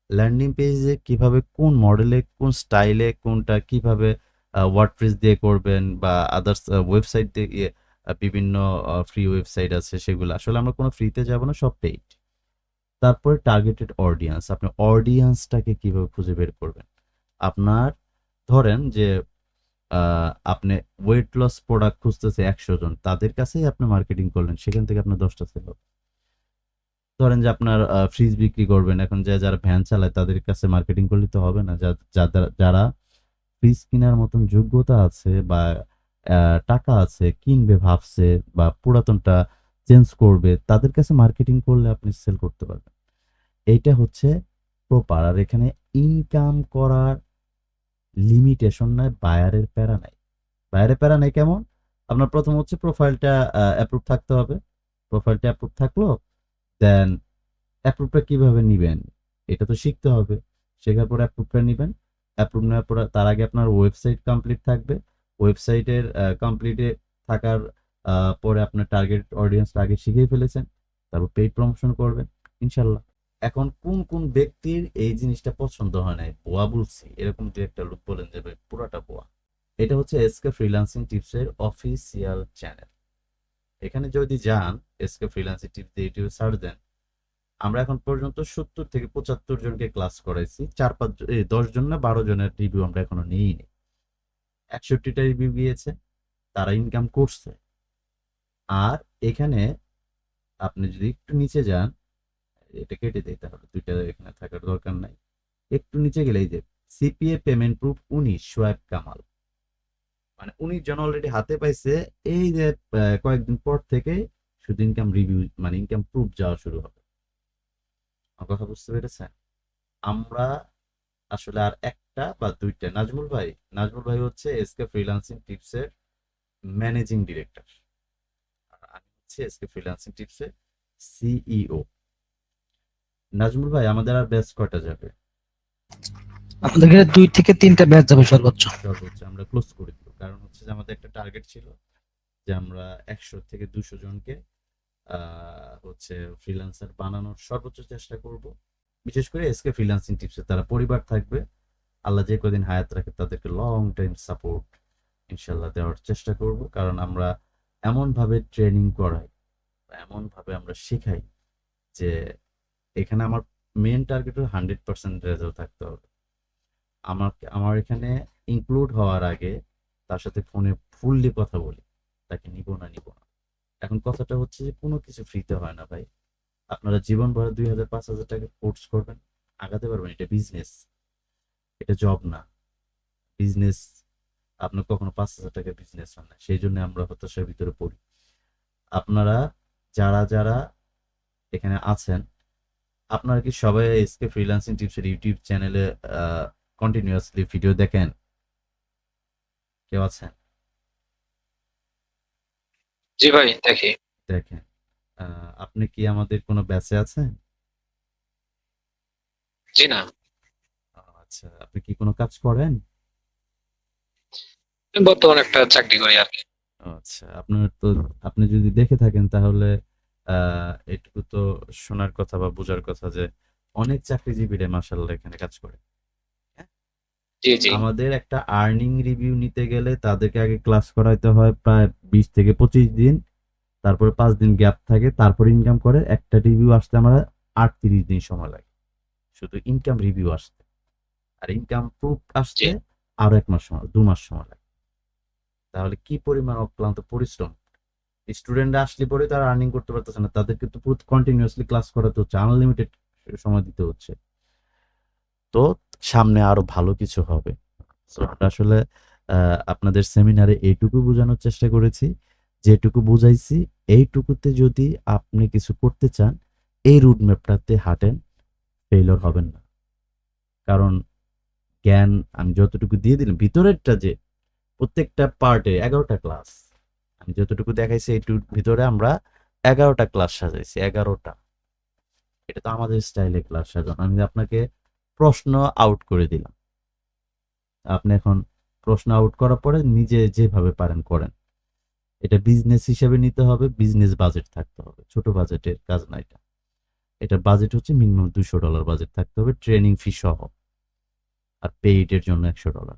ল্যান্ডিং পেজে কিভাবে কোন মডেলে কোন স্টাইলে কোনটা কিভাবে ওয়ার্ডপ্রেস দিয়ে করবেন বা আদার্স ওয়েবসাইট দিয়ে, বিভিন্ন ফ্রি ওয়েবসাইট আছে সেগুলো। আসলে আমরা কোনো ফ্রিতে যাব না, সব পেইড। তারপরে টার্গেটেড অডিয়েন্স, আপনি অডিয়েন্সটাকে কিভাবে খুঁজে বের করবেন। আপনার ধরেন যে আপনি ওয়েট লস প্রোডাক্ট খুঁজতেছে 100 জন, তাদের কাছেই আপনি মার্কেটিং করলেন, সেখান থেকে আপনার 10টা সেল হবে। ধরেন যে আপনার ফ্রিজ বিক্রি করবেন, এখন যারা ভ্যান চালায় তাদের কাছে মার্কেটিং করলে তো হবে না। যারা ফ্রিজ কেনার মতন যোগ্যতা আছে বা টাকা আছে, কিনবে ভাবছে বা পুরাতনটা চেঞ্জ করবে, তাদের কাছে মার্কেটিং করলে আপনি সেল করতে পারবেন। এইটা হচ্ছে প্রপার। আর এখানে ইনকাম করার লিমিটেশন নাই, বায়ারের প্যারা নাই। বায়ারের প্যারা নাই কেমন? আপনার প্রথম হচ্ছে প্রোফাইলটা অ্যাপ্রুভ থাকতে হবে। প্রোফাইলটা অ্যাপ্রুভ থাকলো, দেন অ্যাপ্রুভটা কিভাবে নিবেন এটা তো শিখতে হবে। শেখার পরে অ্যাপ্রুভটা নিবেন। অ্যাপ্রুভ নেওয়ার পরে তার আগে আপনার ওয়েবসাইট কমপ্লিট থাকবে। ওয়েবসাইটের কমপ্লিটে থাকার পরে আপনার টার্গেট অডিয়েন্স আগে শিখেই ফেলেছেন, তারপর পেইড প্রমোশন করবেন ইনশাল্লাহ। এখন কোন কোন ব্যক্তির এই জিনিসটা পছন্দ হয় নাই, বোয়া বলছি, এরকম দু একটা লোক বলেন যে ভাই পুরাটা বোয়া। এটা হচ্ছে এসকে ফ্রিল্যান্সিং টিপসের অফিসিয়াল চ্যানেল। এখানে যদি যান, এসকে ফ্রিল্যান্সিং টিপস দিয়ে ইউটিউবে সার্চ দেন, আমরা এখন পর্যন্ত 70 থেকে 75 জনকে ক্লাস করাইছি। 10 জন না 12 জনের রিভিউ আমরা এখনো নিইনি। 61টা রিভিউ গিয়েছে, তারা ইনকাম করছে। আর এখানে আপনি যদি একটু নিচে যান, এটা কেটে দিই তাহলে, দুইটা এখানে থাকার দরকার নাই। একটু নিচে গেলে এই যে CPA payment proof 19 Shoaib Kamal, মানে 19 জন অলরেডি হাতে পাইছে। এই যে কয়েকদিন পর থেকে শুধু ইনকাম রিভিউ মানে ইনকাম প্রুফ যাওয়া শুরু হবে। আমার কথা বুঝতে পেরেছেন? আমরা আসলে আর একটা বা দুইটা, নাজমুল ভাই হচ্ছে এসকে ফ্রিল্যান্সিং টিপসের ম্যানেজিং ডিরেক্টর, আর আমি দিচ্ছি এসকে ফ্রিল্যান্সিং টিপসে সিইও। নাজমুল ভাই, আমাদের আর ব্যাচ কয়টা যাবে? আমাদের এখানে 2 থেকে 3টা ব্যাচ যাবে সর্বোচ্চ। সর্বোচ্চ আমরা ক্লোজ করে দিব, কারণ হচ্ছে যে আমাদের একটা টার্গেট ছিল যে আমরা 100 থেকে 200 জনকে হচ্ছে ফ্রিল্যান্সার বানানোর সর্বোচ্চ চেষ্টা করব। বিশেষ করে এসকে ফ্রিল্যান্সিং টিপসে তারা পরিবার থাকবে, আল্লাহ যে কদিন হায়াত রাখে তাদেরকে লং টাইম সাপোর্ট ইনশাল্লাহ দেওয়ার চেষ্টা করব। কারণ আমরা এমনভাবে ট্রেনিং করাই, এমনভাবে আমরা শেখাই যে এখানে আমার মেন টার্গেট 100% রেজাল্ট থাকতে হবে। আমার এখানে ইনক্লুড হওয়ার আগে তার সাথে ফোনে ফুললি কথা বলি, তাকে নিব না। এখন কথাটা হচ্ছে যে কোনো কিছু ফ্রিতে হয় না ভাই। আপনারা জীবন ভর 2000-5000 টাকা কোর্স করবেন, আগাতে পারবেন। এটা বিজনেস, এটা জব না। বিজনেস আপনার কখনো 5000 টাকা বিজনেস হয় না। সেই জন্য আমরা হতাশার ভিতরে পড়ি। আপনারা যারা এখানে আছেন, আপনারা কি সবাই এসকে ফ্রিল্যান্সিং টিপসের ইউটিউব চ্যানেলে কন্টিনিউয়াসলি ভিডিও দেখেন? কেউ আছেন? জি ভাই দেখি। দেখেন। আপনি কি আমাদের কোনো ব্যাচে আছেন? জি না, আচ্ছা, আপনি কি কোনো কাজ করেন? আমি বর্তমানে একটা চাকরি করি আর কি। আচ্ছা, আপনি যদি দেখে থাকেন তাহলে এটুকু তো শোনার কথা বা বোঝার কথা যে অনেক চাকরিজীবীরা মাশাআল্লাহ এখানে কাজ করে। জি জি আমাদের একটা আর্নিং রিভিউ নিতে গেলে তাদেরকে আগে ক্লাস করাইতে হয় প্রায় 20 থেকে 25 দিন, তারপরে 5 দিন গ্যাপ থাকে, তারপর ইনকাম করে। একটা রিভিউ আসতে আমরা 38 দিন সময় লাগে শুধু ইনকাম রিভিউ আসতে, আর ইনকাম প্রুফ আসতে আরো 1 মাস সময়, 2 মাস সময় লাগে। তাহলে কি পরিমাণ অক্লান্ত পরিশ্রম! স্টুডেন্টরা আসলে পরে তারা আর্নিং করতে পারতেছে না, তাদেরকে তো পুরো কন্টিনিউয়াসলি ক্লাস করাতে হচ্ছে, আনলিমিটেড সময় দিতে হচ্ছে। তো সামনে আরো ভালো কিছু হবে। সো আমরা আসলে আপনাদের সেমিনারে এইটুকু বোঝানোর চেষ্টা করেছি, যেটুকু বুঝাইছি এইটুকুতে যদি আপনি কিছু করতে চান, এই রুট ম্যাপটাতে হাঁটেন, ফেইলিওর হবেন না। কারণ জ্ঞান আমি যতটুকু দিয়ে দিলাম, ভিতরেরটা যে প্রত্যেকটা পার্টে 11টা ক্লাস আমি যতটুকু দেখাইছি, এইটুর ভিতরে আমরা 11টা ক্লাস সাজাইছি। 11টা। এটা তো আমাদের স্টাইলে ক্লাস সাজানো। আমি আপনাকে প্রশ্ন আউট করে দিলাম, আপনি এখন প্রশ্ন আউট করার পরে নিজে যেভাবে পারেন করেন। এটা বিজনেস হিসেবে নিতে হবে, বিজনেস বাজেট থাকতে হবে, ছোট বাজেটের কাজ না এটা। এটা বাজেট হচ্ছে মিনিমাম $200 বাজেট থাকতে হবে, ট্রেনিং ফি সহ, আর পেইডের জন্য $100।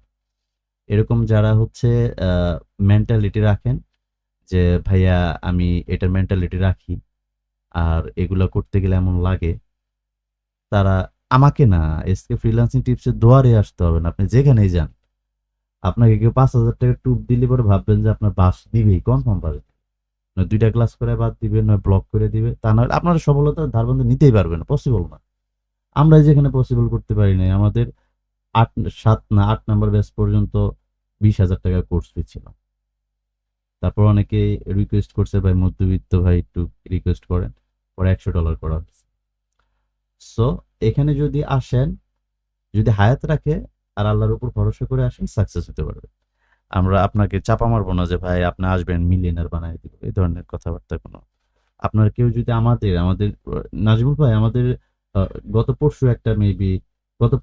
এরকম যারা হচ্ছে মেন্টালিটি রাখেন যে ভাইয়া আমি এটার মেন্টালিটি রাখি আর এগুলো করতে গেলে এমন লাগে, তারা আমাকে না, এসকে ফ্রিল্যান্সিং টিপসের দুয়ারে আসতে হবে না। আপনি যেখানেই যান, আপনাকে কেউ 5000 টাকা টুপ দিলে পরে ভাববেন যে আপনার বাস দিবেই, কনফার্ম পাবে। নয় 2টা ক্লাস করে বাদ দিবে, নয় ব্লক করে দিবে। তা না হলে আপনার সফলতার ধারবন্ধ নিতেই পারবে না, পসিবল না। আমরা যেখানে পসিবল করতে পারি নাই, আমাদের 7 না 8 নাম্বার ব্যাচ পর্যন্ত 20,000 টাকা কোর্স ফি ছিল। তারপর অনেকে রিকোয়েস্ট করছে ভাই মধ্যবিত্ত ভাই একটু রিকোয়েস্ট করেন, পরে $100 করা হয়েছে। সো এখানে যদি আসেন, যদি হায়াত রাখে আর আল্লাহর উপর ভরসা করে আসেন, সাকসেস হতে পারবে। আমরা আপনাকে চাপা মারবো না যে ভাই আপনি আসবেন মিলিয়নার বানাই দিব, এই ধরনের কথাবার্তা কোনো। আপনার কেউ যদি আমাদের নাজমুল ভাই, আমাদের গত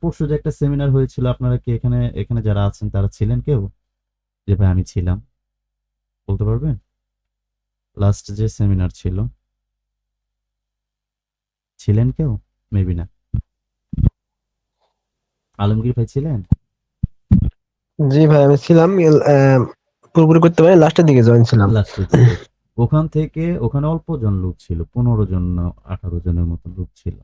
পরশু যে একটা সেমিনার হয়েছিল, আপনারা কি এখানে যারা আছেন তারা ছিলেন কেউ? যে ভাই আমি ছিলাম, বলতে পারবেন? লাস্ট যে সেমিনার ছিলেন কেউ? মেবি না। আলমগীর ভাই ছিলেন? জি ভাই আমি ছিলাম, পুরোপুরি করতে পারি লাস্টের দিকে জয়েন ছিলাম। লাস্টের দিকে। ওখানে অল্প জন লোক ছিল, 15 জন না 18 জনের মতো লোক ছিল।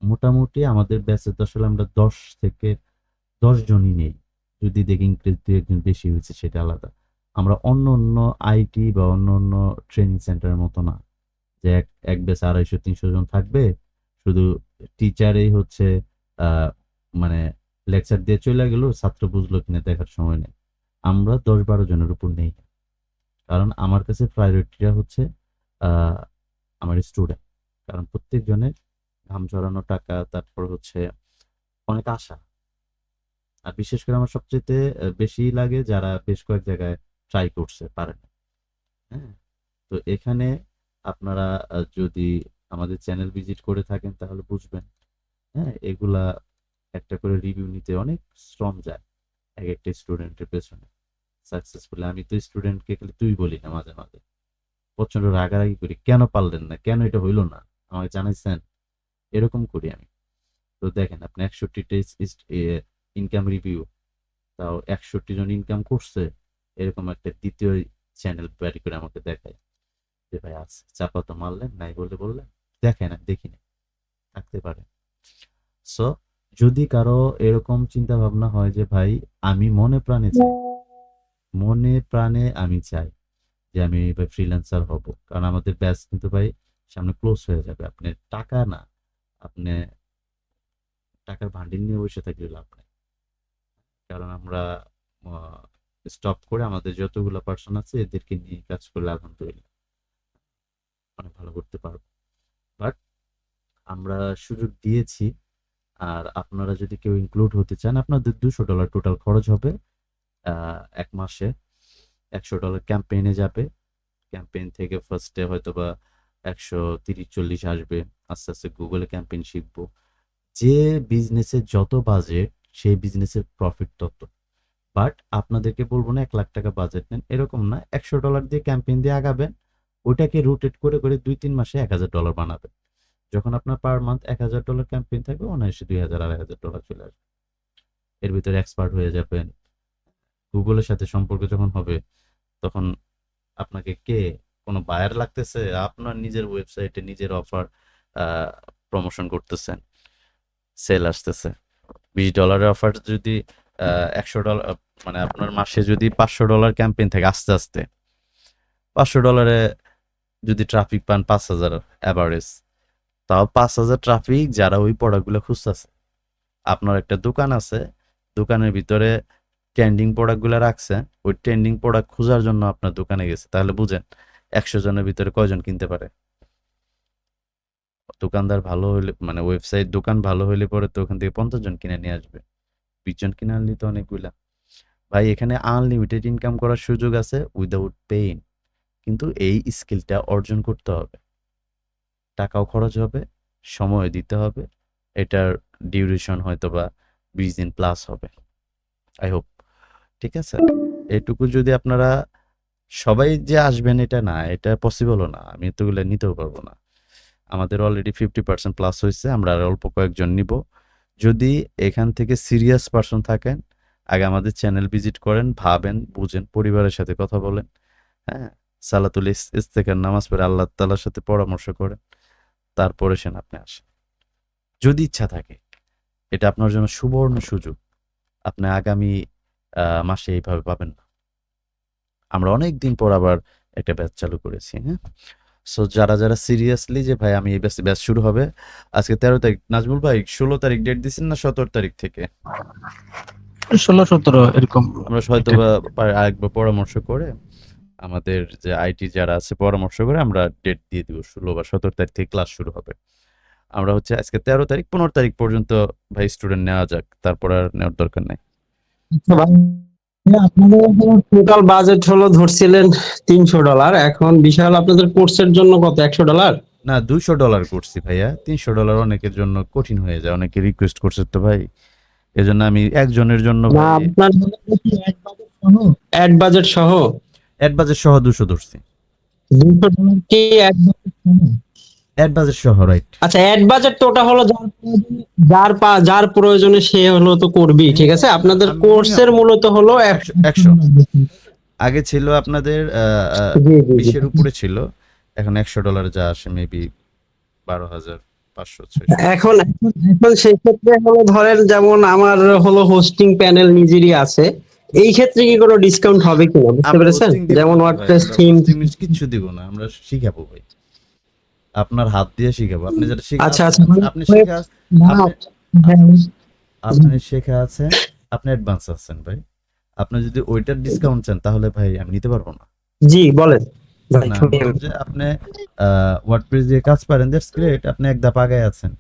মোটামুটি আমাদের ব্যাচে তো আসলে আমরা 10 জনই নেই। যদি দেখি ইনক্রিজ 2-1 বেশি হয়েছে সেটা আলাদা। আমরা অন্য আইটি বা অন্য ট্রেনিং সেন্টারের মতো না যে এক ব্যাচে 250-300 জন থাকবে, শুধু টিচারেই হচ্ছে মানে লেকচার দিয়ে চলে গেল, ছাত্র বুঝলো কিনা দেখার সময় নেই। আমরা 10-12 জনের উপর নেই, কারণ আমার কাছে প্রায়োরিটিটা হচ্ছে আমার স্টুডেন্ট। কারণ প্রত্যেক জনের ঘাম ঝরানো টাকা, তারপর হচ্ছে অনেক আশা। আর বিশেষ করে আমার সবচেয়ে বেশি লাগে যারা বেশ কয়েক জায়গায় ট্রাই করছে, পারে না। হ্যাঁ, তো এখানে আপনারা যদি আমাদের চ্যানেল ভিজিট করে থাকেন তাহলে বুঝবেন। হ্যাঁ, এগুলা একটা করে রিভিউ নিতে অনেক শ্রম যায় এক একটা স্টুডেন্টের পেছনে সাকসেসফুলি। আমি তো স্টুডেন্টকে খালি তুই বলি না, মাঝে মাঝে প্রচন্ড রাগারাগি করি, কেন পারলেন না, কেন এটা হইলো না, আমাকে জানাইছেন, এরকম করি আমি। তো দেখেন আপনি 61টা ইনকাম রিভিউ, তাও 61 জন ইনকাম করছে, এরকম একটা দ্বিতীয় চ্যানেল তৈরি করে আমাকে দেখায় যে ভাই আছে, চাপা তো মারলেন নাই বলে বললেন, দেখে না, দেখি না, থাকতে পারে। সো যদি কারো এরকম চিন্তা ভাবনা হয় যে ভাই আমি মনে প্রাণে আমি চাই যে আমি ভাই ফ্রিল্যান্সার হব, কারণ আমাদের ব্যাচ কিন্তু ভাই সামনে ক্লোজ হয়ে যাবে। আপনি টাকা না, আপনি টাকার ভান্ডিল নিয়ে বসে থাকলে লাভ নেই, কারণ আমরা স্টপ করে আমাদের যতগুলো পার্সন আছে এদেরকে নিয়ে কাজ করলে আলহামদুলিল্লাহ অনেক ভালো করতে পারবো। বাট আমরা সুযোগ দিয়েছি, আর আপনারা যদি কেউ ইনক্লুড হতে চান আপনাদের $200 টোটাল খরচ হবে। এক মাসে $100 ক্যাম্পেইনে যাবে। ক্যাম্পেইন থেকে ফার্স্টে হয়তো বা 130-40 আসবে, আস্তে আস্তে গুগলে ক্যাম্পেইন শিখবো। যে বিজনেসের যত বাজেট সেই বিজনেসের প্রফিট তত। বাট আপনাদেরকে বলবো না 1 লাখ টাকা বাজেট নেন, এরকম না। $100 দিয়ে ক্যাম্পেইন দিয়ে আগাবেন, ওইটাকে রোটেট করে করে 2-3 মাসে $1000 বানাবেন। যখন আপনার পার মান্থ $1000 ক্যাম্পেইন থাকবে, অনায়াসে $2000-2500 চলে আসবে। এর ভিতরে এক্সপার্ট হয়ে যাবেন। গুগলের সাথে সম্পর্ক যখন হবে তখন আপনাকে কে কোনো বায়ার লাগতেছে, আপনার নিজের ওয়েবসাইটে নিজের অফার প্রমোশন করতেছেন, সেল আসতেছে। $20 অফার যদি $100 মানে আপনার মাসে যদি $500 ক্যাম্পেইন থাকে, আস্তে আস্তে $500 যদি ট্রাফিক পান 5000 অ্যাভারেজ, তাও 5000 ট্রাফিক যারা ওই প্রোডাক্টগুলো খুঁজতেছে। আপনার একটা দোকান আছে, দোকানের ভিতরে ট্রেন্ডিং প্রোডাক্টগুলো রাখছেন, ওই ট্রেন্ডিং প্রোডাক্ট খোঁজার জন্য আপনার দোকানে গেছে, তাহলে বুঝেন 100 জনের ভিতরে কয়জন কিনতে পারে। দোকানদার ভালো হইলে, মানে ওয়েবসাইট দোকান ভালো হইলে পরে তো ওখান থেকে 50 জন কিনে নিয়ে আসবে, 20 জন কিনে আনলে তো অনেকগুলা। ভাই এখানে আনলিমিটেড ইনকাম করার সুযোগ আছে উইদাউট পেইন, কিন্তু এই স্কিলটা অর্জন করতে হবে। টাকাও খরচ হবে, সময় দিতে হবে, এটার ডিউরেশন হয়তো বা 20 দিন প্লাস হবে। আই হোপ ঠিক আছে। এটুকু যদি আপনারা সবাই যে আসবেন এটা না, এটা পসিবলও না, আমি এতগুলো নিতেও পারবো না। আমাদের অলরেডি 50% প্লাস হয়েছে, আমরা আর অল্প কয়েকজন নিব। যদি এখান থেকে সিরিয়াস পার্সন থাকেন, আগে আমাদের চ্যানেল ভিজিট করেন, ভাবেন, বুঝেন, পরিবারের সাথে কথা বলেন, হ্যাঁ, সালাতুল ইস্তেখার নামাজ পড়ে আল্লাহ তাআলার সাথে পরামর্শ করেন, তারপরে সেন আপনি আসেন। যদি ইচ্ছা থাকে, এটা আপনার জন্য সুবর্ণ সুযোগ, আপনি আগামী মাসে এইভাবে পাবেন না। আমরা অনেক দিন পর আবার একটা ব্যাচ চালু করেছি। হ্যাঁ, সো যারা যারা সিরিয়াসলি যে ভাই আমি এই ব্যাচ শুরু হবে আজকে 13 তারিখ, নাজমুল ভাই 16 তারিখ ডেট দিচ্ছেন না 17 তারিখ থেকে? 16-17 এরকম। আমরা হয়তো বা আরেকবার পরামর্শ করে আমাদের যে আইটি যারা আছে পরামর্শ করে আমরা ডেট দিয়ে দিব, 16 বা 17 তারিখ থেকে ক্লাস শুরু হবে। আমরা হচ্ছে আজকে 13 তারিখ, 15 তারিখ পর্যন্ত ভাই স্টুডেন্ট নেওয়া যাক, তারপর আর নেওয়ার দরকার নাই। আপনাদের টোটাল বাজেট হলো ধরছিলেন $300, এখন বিশাল আপনাদের কোর্সের জন্য কত, $100? না, $200 করছি ভাইয়া, $300 অনেকের জন্য কঠিন হয়ে যায়, অনেকে রিকোয়েস্ট করছে তো ভাই, এজন্য আমি একজনের জন্য না, আপনার অ্যাড বাজেট সহ অ্যাড বাজেট সহ 200 ধরছি। $200 কি অ্যাড বাজেট সহ? অ্যাড বাজেট সহ, রাইট। আচ্ছা, অ্যাড বাজেট তো ওটা হলো যার প্রয়োজনে সে হলো তো করবি, ঠিক আছে। আপনাদের কোর্সের মূলত হলো 100 আগে ছিল আপনাদের 20-এর উপরে ছিল, এখন $100 যা আসে মেবি 12,500-600। এখন সেই ক্ষেত্রে হলো ধরেন যেমন আমার হলো হোস্টিং প্যানেল নিজেরই আছে, এই ক্ষেত্রে কি কোনো ডিসকাউন্ট হবে কিনা, বুঝতে পেরেছেন? যেমন ওয়ার্ডপ্রেস থিম কিছু দিব না, আমরা শিখাবো ভাই, আপনার হাত দিয়ে শিখাবো। আপনি যেটা আচ্ছা আপনি শেখা আছে, আপনি অ্যাডভান্স আছেন ভাই, আপনি যদি ওইটার ডিসকাউন্ট চান তাহলে ভাই আমি নিতে পারবো না। জি বলেন ভাই। না, যে আপনি ওয়ার্ডপ্রেস দিয়ে কাজ পারেন, দ্যাটস গ্রেট, আপনি এক ধাপ আগে আছেন।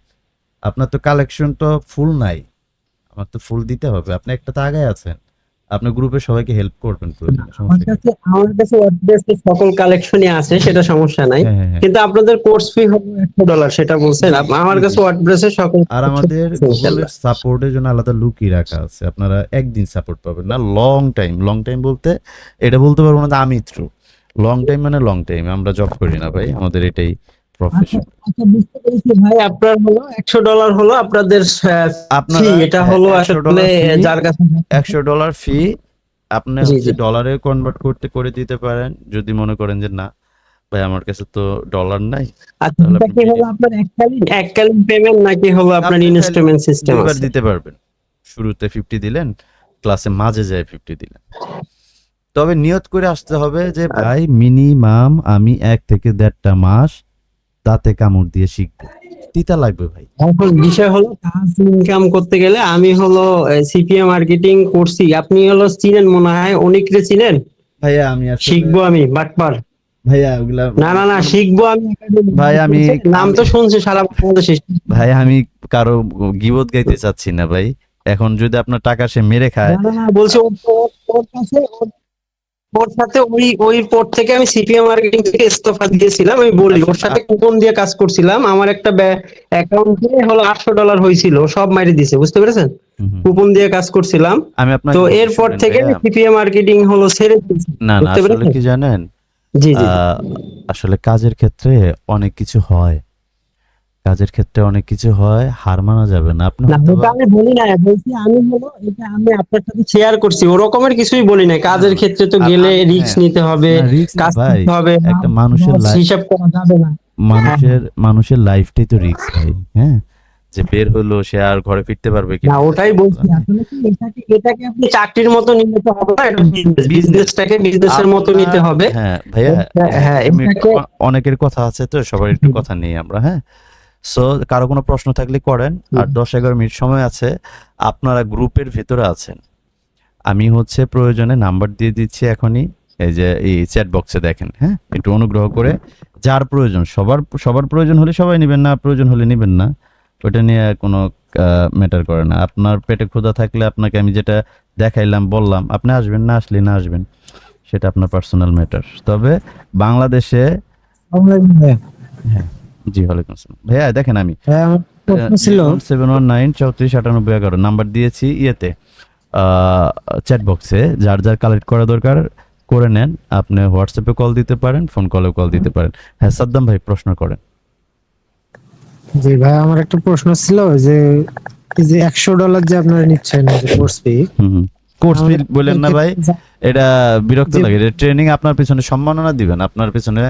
আপনার তো কালেকশন তো ফুল নাই, আমার তো ফুল দিতে হবে, আপনি একটা তো আগে আছেন, আপনি গ্রুপে সবাইকে হেল্প করবেন প্রয়োজনে, আমার সমস্যা কি? কাছে ওয়ার্ডপ্রেস এর সকল কালেকশনই আছে, সেটা সমস্যা নাই। হ্যাঁ হ্যাঁ হ্যাঁ। কিন্তু আপনাদের কোর্স ফি হবে $100, সেটা বলছেন। আমার কাছে ওয়ার্ডপ্রেস এর সকল আর আমাদের collection আছে, গুগলের ইনশাআল্লাহ। সাপোর্টের জন্য আলাদা লুকই রাখা আছে, আপনারা একদিন সাপোর্ট পাবেন না, লং টাইম বলতে এটা বলতে পারবো না যে আমি থ্রু লং টাইম মানে লং টাইম। আমরা জব করি না ভাই, আমাদের এটাই প্রফেশন। আচ্ছা, বুঝতে পেরেছি ভাই। আপনার হলো $100 হলো আপনাদের আপনারা ফি, এটা হলো $100 আসলে fee, যার কাছে $100 ফি আপনি জি, হচ্ছে জি। ডলারে কনভার্ট করে দিতে পারেন। যদি মনে করেন যে না ভাই আমার কাছে তো ডলার নাই, আচ্ছা, তাহলে এটা আপনি কি হলো আপনার এককালীন পেমেন্ট নাকি হলো আপনার আপনি ইনস্টলমেন্ট সিস্টেম দুইবার আছে? দিতে পারবেন। শুরুতে 50 দিলেন, ক্লাসে মাঝে যায় 50 দিলেন। তবে নিয়ত করে আসতে হবে যে ভাই মিনিমাম আমি 1 থেকে 1.5টা মাস দাঁতে কামড় দিয়ে শিখবো। তিতা লাগবে ভাই। এখন বিষয় হলো কাজ ইনকাম করতে গেলে আমি হলো সিপিএ মার্কেটিং করছি, আপনি হলো চিনেন মনে হয়, অনেকরে চিনেন। ভাইয়া আমি আসলে শিখবো আমি বাটপার। ভাইয়া ওগুলা না শিখবো আমি একাডেমি। ভাই নাম তো শুনছি সারা বাংলাদেশে। ভাই আমি কারো গিবত গাইতে চাচ্ছি না ভাই। এখন যদি আপনার টাকা সে মেরে খায়, না বলছি ওর কাছে ওর সাথে ওই পর থেকে আমি সিপিএ মার্কেটিং থেকে ইস্তফা দিয়েছিলাম। আমি বলি ওর সাথে কুপন দিয়ে কাজ করছিলাম। আমার একটা অ্যাকাউন্টে হলো $800 হয়েছিল, সব মাইরে দিয়েছে, বুঝতে পেরেছেন? কুপন দিয়ে কাজ করছিলাম। আমি আপনাকে তো বলি, এরপর শুনেন থেকে ভাইয়া। সিপিএ মার্কেটিং হলো ছেড়ে দিয়েছি, না বুঝতে আসলে পেরেছেন? কি জানেন, জি জি। আসলে কাজের ক্ষেত্রে অনেক কিছু হয়, হার মানা যাবে না। আপনি না, হয়তো ওটা আমি বলি না, বলছি আমি হলো এটা আমি আপনার সাথে শেয়ার করছি, ওরকমের কিছুই বলি না। কাজের ক্ষেত্রে তো গেলে রিস্ক নিতে হবে, রিস্ক কাজ ভাই, করতে হবে, একটা মানুষের লস হিসাব করা যাবে না। মানুষের লাইফটাই তো রিস্ক ভাই। হ্যাঁ, যে বের হলো সে আর ঘরে ফিরতে পারবে কি না, ওটাই বলছি। আসলে কি এটাকে আপনি চাকরির মতো নিতে হবে না, এটা বিজনেসটাকে বিজনেসের মতো নিতে হবে। হ্যাঁ ভাইয়া, হ্যাঁ, এটাকে অনেকের কথা আছে তো, সবার একটু কথা নেই আমরা। হ্যাঁ, সো কারো কোনো প্রশ্ন থাকলে করেন। আর 10-11 মিনিট সময় আছে, আপনারা গ্রুপের ভিতরে আছেন। আমি হচ্ছে প্রয়োজনে নাম্বার দিয়ে দিচ্ছি এখনই, এই যে এই চ্যাট বক্সে দেখেন। হ্যাঁ, একটু অনুগ্রহ করে যার প্রয়োজন, সবার প্রয়োজন হলে সবাই নেবেন, না প্রয়োজন হলে নেবেন না, ওটা নিয়ে কোনো ম্যাটার করে না। আপনার পেটে ক্ষুধা থাকলে আপনাকে আমি যেটা দেখাইলাম বললাম, আপনি আসবেন, না আসলে না আসবেন, সেটা আপনার পার্সোনাল ম্যাটার। তবে বাংলাদেশে হ্যাঁ জি, ওয়ালাইকুম আসসালাম ভাইয়া। দেখেন আমি ছিল 719-3498-11 নাম্বার দিয়েছি ইয়েতে, চ্যাট বক্সে। যার কালেক্ট করা দরকার করে নেন। আপনি হোয়াটসঅ্যাপে কল দিতে পারেন, ফোন কলেও কল দিতে পারেন। হ্যাঁ সাদ্দাম ভাই, প্রশ্ন করেন। জি ভাই, আমার একটা প্রশ্ন ছিল যে এই যে $100 যে আপনারা নিচ্ছেন কোর্স ফি, কোর্স ফি বলেন না ভাই, এটা বিরক্ত লাগে। ট্রেনিং আপনার পিছনে সম্মাননা দিবেন, আপনার পিছনে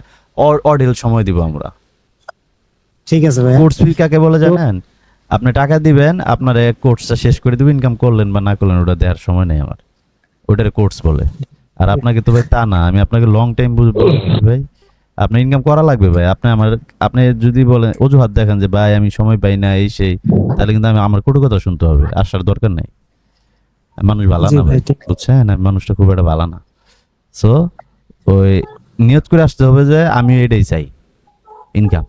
অঢেল সময় দিব আমরা। ঠিক আছে ভাই। কোর্স ফি কাকে বলে জানেন? আপনি টাকা দিবেন, আপনার কোর্সটা শেষ করে দিবেন, ইনকাম করলেন বা না করলেন ওটা দেওয়ার সময় নেই আমার, ওটার কোর্স বলে। আর আপনাকে তো ভাই তা না, আমি আপনাকে লং টাইম বুঝবো ভাই, আপনার ইনকাম করা লাগবে ভাই। আপনি যদি বলেন অজুহাত দেখেন যে ভাই আমি সময় পাই না এই সেই, তাহলে কিন্তু আমার কটু কথা শুনতে হবে, আসার দরকার নাই। মানুষ ভালো না ভাই, বুঝছেন? মানুষটা খুব একটা ভালো না। সো ওই নিয়ত করে আসতে হবে যে আমি এটাই চাই, ইনকাম।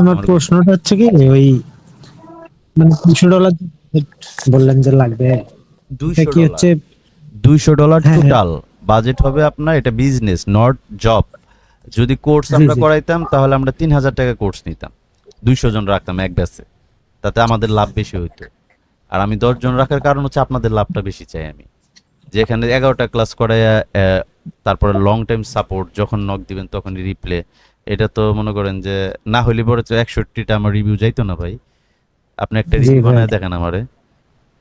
আমার প্রশ্নটা হচ্ছে কি, ওই মানে $200 বললেন যে লাগবে, এটা কি হচ্ছে $200 টোটাল বাজেট হবে আপনার। এটা বিজনেস, নট জব। যদি কোর্স আমরা করাইতাম তাহলে আমরা 3000 টাকা কোর্স নিতাম, 200 জন রাখতাম এক ব্যাচে, তাতে আমাদের লাভ বেশি হইতো। আর আমি 10 জন রাখার কারণ হচ্ছে আপনাদের লাভটা বেশি চাই আমি। যেখানে 11টা ক্লাস করাইয়া তারপরে লং টাইম সাপোর্ট, যখন নক দিবেন তখনই রিপ্লে, এটা তো মনে করেন যে না হইলে পরে 61টা আমার রিভিউ যাইতো না ভাই। আপনি একটা রিভিউ বানায় দেখেন আমারে,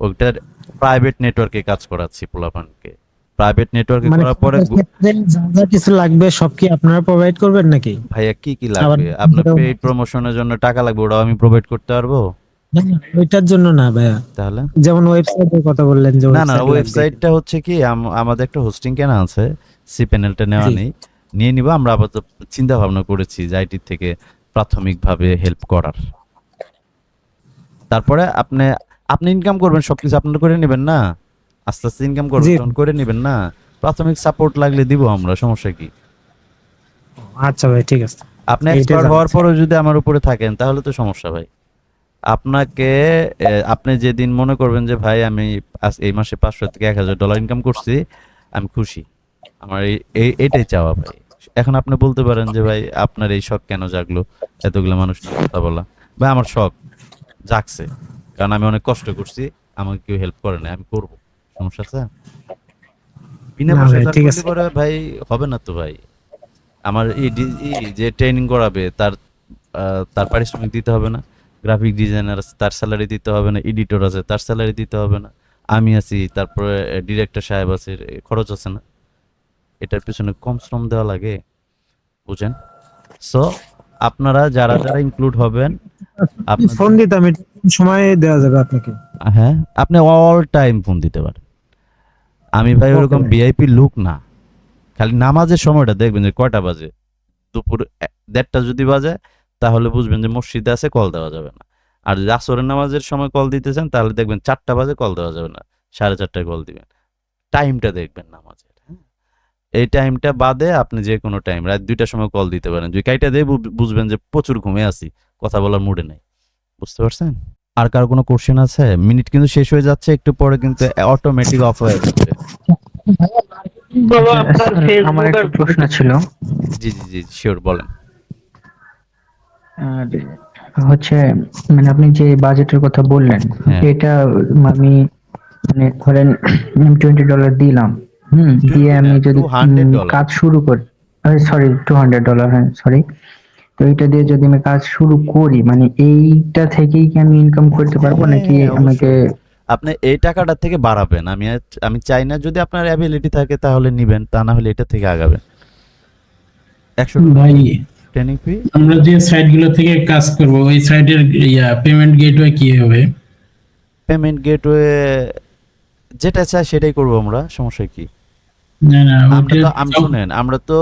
ওইটার প্রাইভেট নেটওয়ার্কে কাজ করাচ্ছি পোলাপানকে। প্রাইভেট নেটওয়ার্কে করার পরে যা কিছু লাগবে সব কি আপনারা প্রোভাইড করবেন নাকি? ভাইয়া কি লাগবে? আপনার পেইড প্রমোশনের জন্য টাকা লাগবে, ওটাও আমি প্রোভাইড করতে পারবো। ওইটার জন্য না ভাইয়া, তাহলে যেমন ওয়েবসাইটের কথা বললেন যে না ওয়েবসাইটটা হচ্ছে কি, আমাদের একটা হোস্টিং কেনা আছে, সি প্যানেলটা নেওয়া নেই, নিয়ে নিব আমরা। আপাতত চিন্তা ভাবনা করেছি যে আইটি থেকে প্রাথমিকভাবে হেল্প করার। তারপরে আপনি ইনকাম করবেন, সবকিছু আপনারা করে নেবেন না, আস্তে আস্তে ইনকাম করবেন, করে নেবেন না। প্রাথমিক সাপোর্ট লাগলে দিব আমরা, সমস্যা কি? আচ্ছা ভাই, ঠিক আছে। আপনি এক্সপার্ট হওয়ার পরেও যদি আমার উপরে থাকেন তাহলে তো সমস্যা ভাই। আপনাকে আপনি যেদিন মনে করবেন যে ভাই আমি এই মাসে 500 থেকে $1000 ইনকাম করছি, আমি খুশি। আমার এটাই চাওয়া ভাই। এখন আপনি বলতে পারেন যে ভাই আপনার এই শখ কেন জাগলো এতগুলো মানুষ নিয়ে কথা বলা? ভাই আমার শখ জাগছে, কারণ আমি অনেক কষ্ট করছি, আমাকে কেউ হেল্প করে না, আমি করব। সমস্যা আছে? বিনা না পয়সায় ভাই, কাজ ঠিক করলে আছে। পরে ভাই হবে না তো ভাই। আমার যে ট্রেনিং করাবে তার পারিশ্রমিক দিতে হবে না, গ্রাফিক ডিজাইনার আছে তার স্যালারি দিতে হবে না, এডিটর আছে তার স্যালারি দিতে হবে না, আমি আছি, তারপরে ডিরেক্টর সাহেব আছে, খরচ আছে না? এটার পিছনে কম শ্রম দেওয়া লাগে, বুঝেন? সো আপনারা যারা যারা ইনক্লুড হবেন আপনাদের ফোন দিতাম, এটা কোন সময় দেওয়া যাবে আপনাকে? হ্যাঁ, আপনি অল টাইম ফোন দিতে পারেন। আমি ভাই ওরকম ভিআইপি লুক না। খালি নামাজের সময়টা দেখবেন যে কয়টা বাজে। দুপুর 1:30টা যদি বাজে তাহলে বুঝবেন যে মসজিদে আছে, কল দেওয়া যাবে না। আর যদি আসরের নামাজের সময় কল দিতেছেন তাহলে দেখবেন 4টা বাজে কল দেওয়া যাবে না, 4:30টায় কল দিবেন। টাইমটা দেখবেন নামাজের, হ্যাঁ? এই টাইমটা বাদে আপনি যে কোনো টাইম রাত 2টার সময় কল দিতে পারেন। যদি কাইটা দিয়ে বুঝবেন যে প্রচুর ঘুমিয়ে আছি, কথা বলার মুডে নাই। বুঝতে পারছেন? আর কার কোনো কোশ্চেন আছে? মিনিট কিন্তু শেষ হয়ে যাচ্ছে, একটু পরে কিন্তু অটোমেটিক অফ হয়ে যাবে। বাবা আপনার আমার ফেসবুক একটা আর প্রশ্ন ছিল। জি জি জি, শিওর, বলেন। আর হচ্ছে মানে আপনি যে বাজেটের কথা বললেন, হ্যাঁ। এটা আমি মানে ধরেন আমি $20 দিলাম, দিয়ে 20 না, আমি যদি $200। কাজ শুরু করি, সরি $200, হ্যাঁ সরি। তো এটা দিয়ে যদি আমি কাজ শুরু করি, মানে এইটা থেকেই কি আমি ইনকাম করতে পারবো, হ্যাঁ, নাকি হ্যাঁ, আমাকে? অবশ্যই। আপনি এই টাকাটা থেকে বাড়াবেন। আমি চাই না, যদি আপনার অ্যাবিলিটি থাকে তাহলে নিবেন, তা না হলে এটা থেকে আগাবেন। $100 ভাই ট্রেনিং ফি। আমরা যে সাইট গুলো থেকে কাজ করব ওই সাইটের পেমেন্ট গেটওয়ে কি হবে? পেমেন্ট গেটওয়ে যেটা চাই সেটাই করব আমরা, সমস্যা কি? না না আমরা ওইটা তো শুনেন, আমরা তো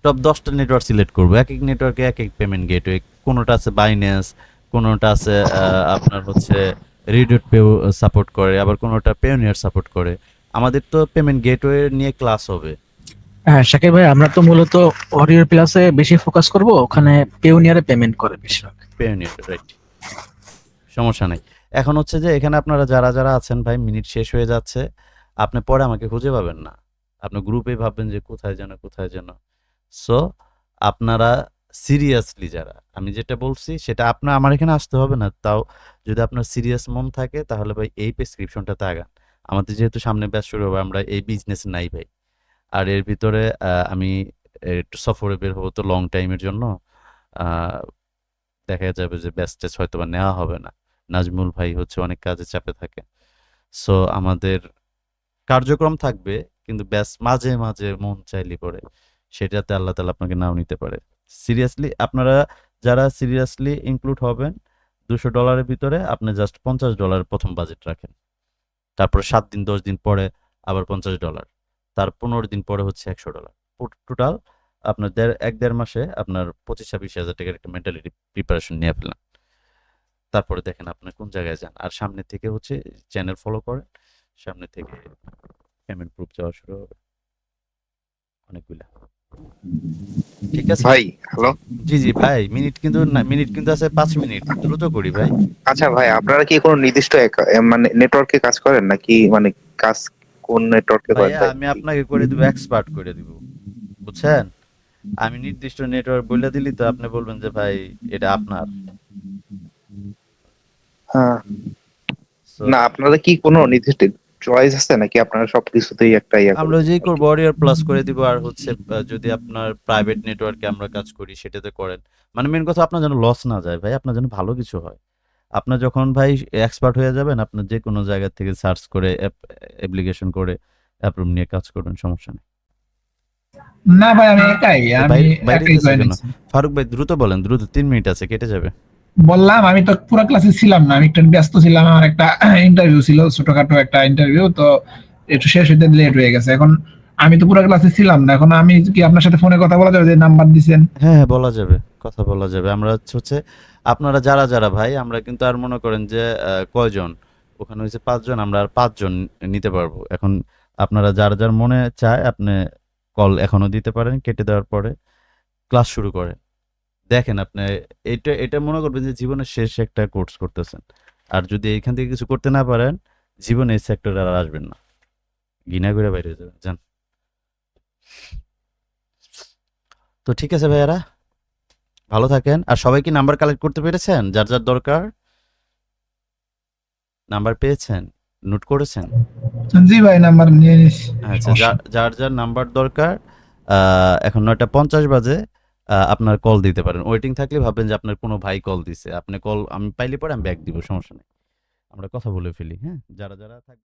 টপ 10টা নেটওয়ার্ক সিলেক্ট করব। এক এক নেটওয়ার্কে এক এক পেমেন্ট গেটওয়ে। কোনোটা আছে বাইন্যান্স, কোনোটা আছে আপনার হচ্ছে রিডট পে সাপোর্ট করে, আবার কোনোটা পেওনিয়ার সাপোর্ট করে। আমাদের তো পেমেন্ট গেটওয়ে নিয়ে ক্লাস হবে। হ্যাঁ শাকির ভাই, আমরা তো মূলত ওরিয়র প্লাসে বেশি ফোকাস করব, ওখানে পেওনিয়ারে পেমেন্ট করে বেশিরভাগ। Payoneer, right. সমস্যা নাই। এখন হচ্ছে যে এখানে আপনারা যারা যারা আছেন ভাই, মিনিট শেষ হয়ে যাচ্ছে, আপনি পরে আমাকে খুঁজে পাবেন না। আপনি গ্রুপেই ভাববেন যে কোথায় যেন। সো আপনারা সিরিয়াসলি যারা, আমি যেটা বলছি সেটা আপনার আমার এখানে আসতে হবে না, তাও যদি আপনার সিরিয়াস মন থাকে তাহলে ভাই এই প্রেসক্রিপশনটাতে আগান। আমাদের যেহেতু সামনে ব্যাচ শুরু হবে, আমরা এই বিজনেস নাই ভাই। আর এর ভিতরে আমি একটু সফরে বের হবো তো লং টাইমের জন্য, দেখা যাবে যে ব্যাচ হয়তো বা নেওয়া হবে না। নাজমুল ভাই হচ্ছে অনেক কাজে চাপে থাকে। সো আমাদের কার্যক্রম থাকবে, কিন্তু ব্যাস মাঝে মাঝে মন চাইলে পরে সেটাতে আল্লাহ তাআলা আপনাকে নাও নিতে পারে। সিরিয়াসলি আপনারা যারা সিরিয়াসলি ইনক্লুড হবেন, $200 ভিতরে আপনি জাস্ট $50 প্রথম বাজেট রাখেন। তারপরে 7 দিন 10 দিন পরে আবার $50, তার 15 দিন পরে হচ্ছে $100। টোটাল আপনার 1.5 মাসে আপনার 25-26 হাজার টাকার একটা মেন্টালিটি প্রিপারেশন নিয়ে ফেলেন। তারপরে দেখেন আপনি কোন জায়গায় যান। আর সামনে থেকে হচ্ছে চ্যানেল ফলো করেন, সামনে থেকে পেমেন্ট প্রুফ যাওয়া শুরু হবে অনেকগুলা। ঠিক আছে ভাই হ্যালো। জি জি ভাই, মিনিট কিন্তু আছে 5 মিনিট, দ্রুত করি ভাই। আচ্ছা ভাই, আপনারা কি কোনো নির্দিষ্ট মানে নেটওয়ার্কে কাজ করেন নাকি, মানে কাজ কোন নেটওয়ার্কে করেন ভাইয়া ভাই? আমি আপনাকে করে দিব, এক্সপার্ট করে দিব, বুঝছেন? আমি নির্দিষ্ট নেটওয়ার্ক বলে দিলি তো আপনি বলবেন যে ভাই এটা আপনার। হ্যাঁ। So, না আপনারা কি কোনো নির্দিষ্ট চয়েস আছে নাকি আপনারা সবকিছুতেই একটা আমরা যেই করবো ওরিয়র প্লাস করে দিব, আর হচ্ছে যদি আপনার প্রাইভেট নেটওয়ার্কে আমরা কাজ করি সেটাতে করেন। মানে মেন কথা আপনার যেন লস না যায় ভাই, আপনার যেন ভালো কিছু হয়। আপনার যখন ভাই এক্সপার্ট হয়ে যাবেন, আপনার যে কোনো জায়গা থেকে সার্চ করে অ্যাপ্লিকেশন করে অ্যাপ্রুভ নিয়ে কাজ করবেন, সমস্যা নেই। না ভাই, আমি একাই, আমি বাইরে একাই গেছে জয়েন কেন? হয়েছি। ফারুক ভাই দ্রুত বলেন, দ্রুত 3 মিনিট আছে, কেটে যাবে। বললাম আমি তো পুরো ক্লাসে ছিলাম না, আমি একটু ব্যস্ত ছিলাম, আমার একটা ইন্টারভিউ ছিল, ছোটখাটো একটা ইন্টারভিউ, তো একটু শেষ হতে লেট হয়ে গেছে। এখন আমি তো পুরো ক্লাসে ছিলাম না, এখন আমি কি আপনার সাথে ফোনে কথা বলা যাবে, যে নাম্বার দিছেন? হ্যাঁ বলা যাবে, কথা বলা যাবে। আমরা হচ্ছে আপনারা যারা যারা ভাই, আমরা কিন্তু আর মনে করেন যে কয়জন ওখানে হয়েছে 5 জন, আমরা আর 5 জন নিতে পারবো। এখন আপনারা যার যার মনে চায় আপনি কল এখনো দিতে পারেন, কেটে দেওয়ার পরে ক্লাস শুরু করেন। দেখেন আপনি এটা মনে করবেন যে জীবনের শেষ একটা কোর্স করতেছেন। আর যদি এইখান থেকে কিছু করতে না পারেন, জীবনে এই সেক্টরে আর আসবেন না। ঘৃণা করে বাইরে হয়ে যাবেন। যান। তো ঠিক আছে ভাইয়ারা, ভালো থাকেন। আর সবাই কি নাম্বার কালেক্ট করতে পেরেছেন? যার, যার দরকার? নাম্বার পেয়েছেন? নোট করেছেন? জি ভাই, নাম্বার নিয়ে নিস। আচ্ছা, যার, যার নাম্বার দরকার এখন 9:50 বাজে আপনার কল দিতে পারেন। ওয়েটিং থাকলে ভাববেন যে আপনার কোনো ভাই কল দিছে। আপনি কল আমি পাইলে পরে আমি ব্যাক দিব, সমস্যা নেই। আমরা কথা বলে ফেলি, হ্যাঁ? যারা, যারা থাকবে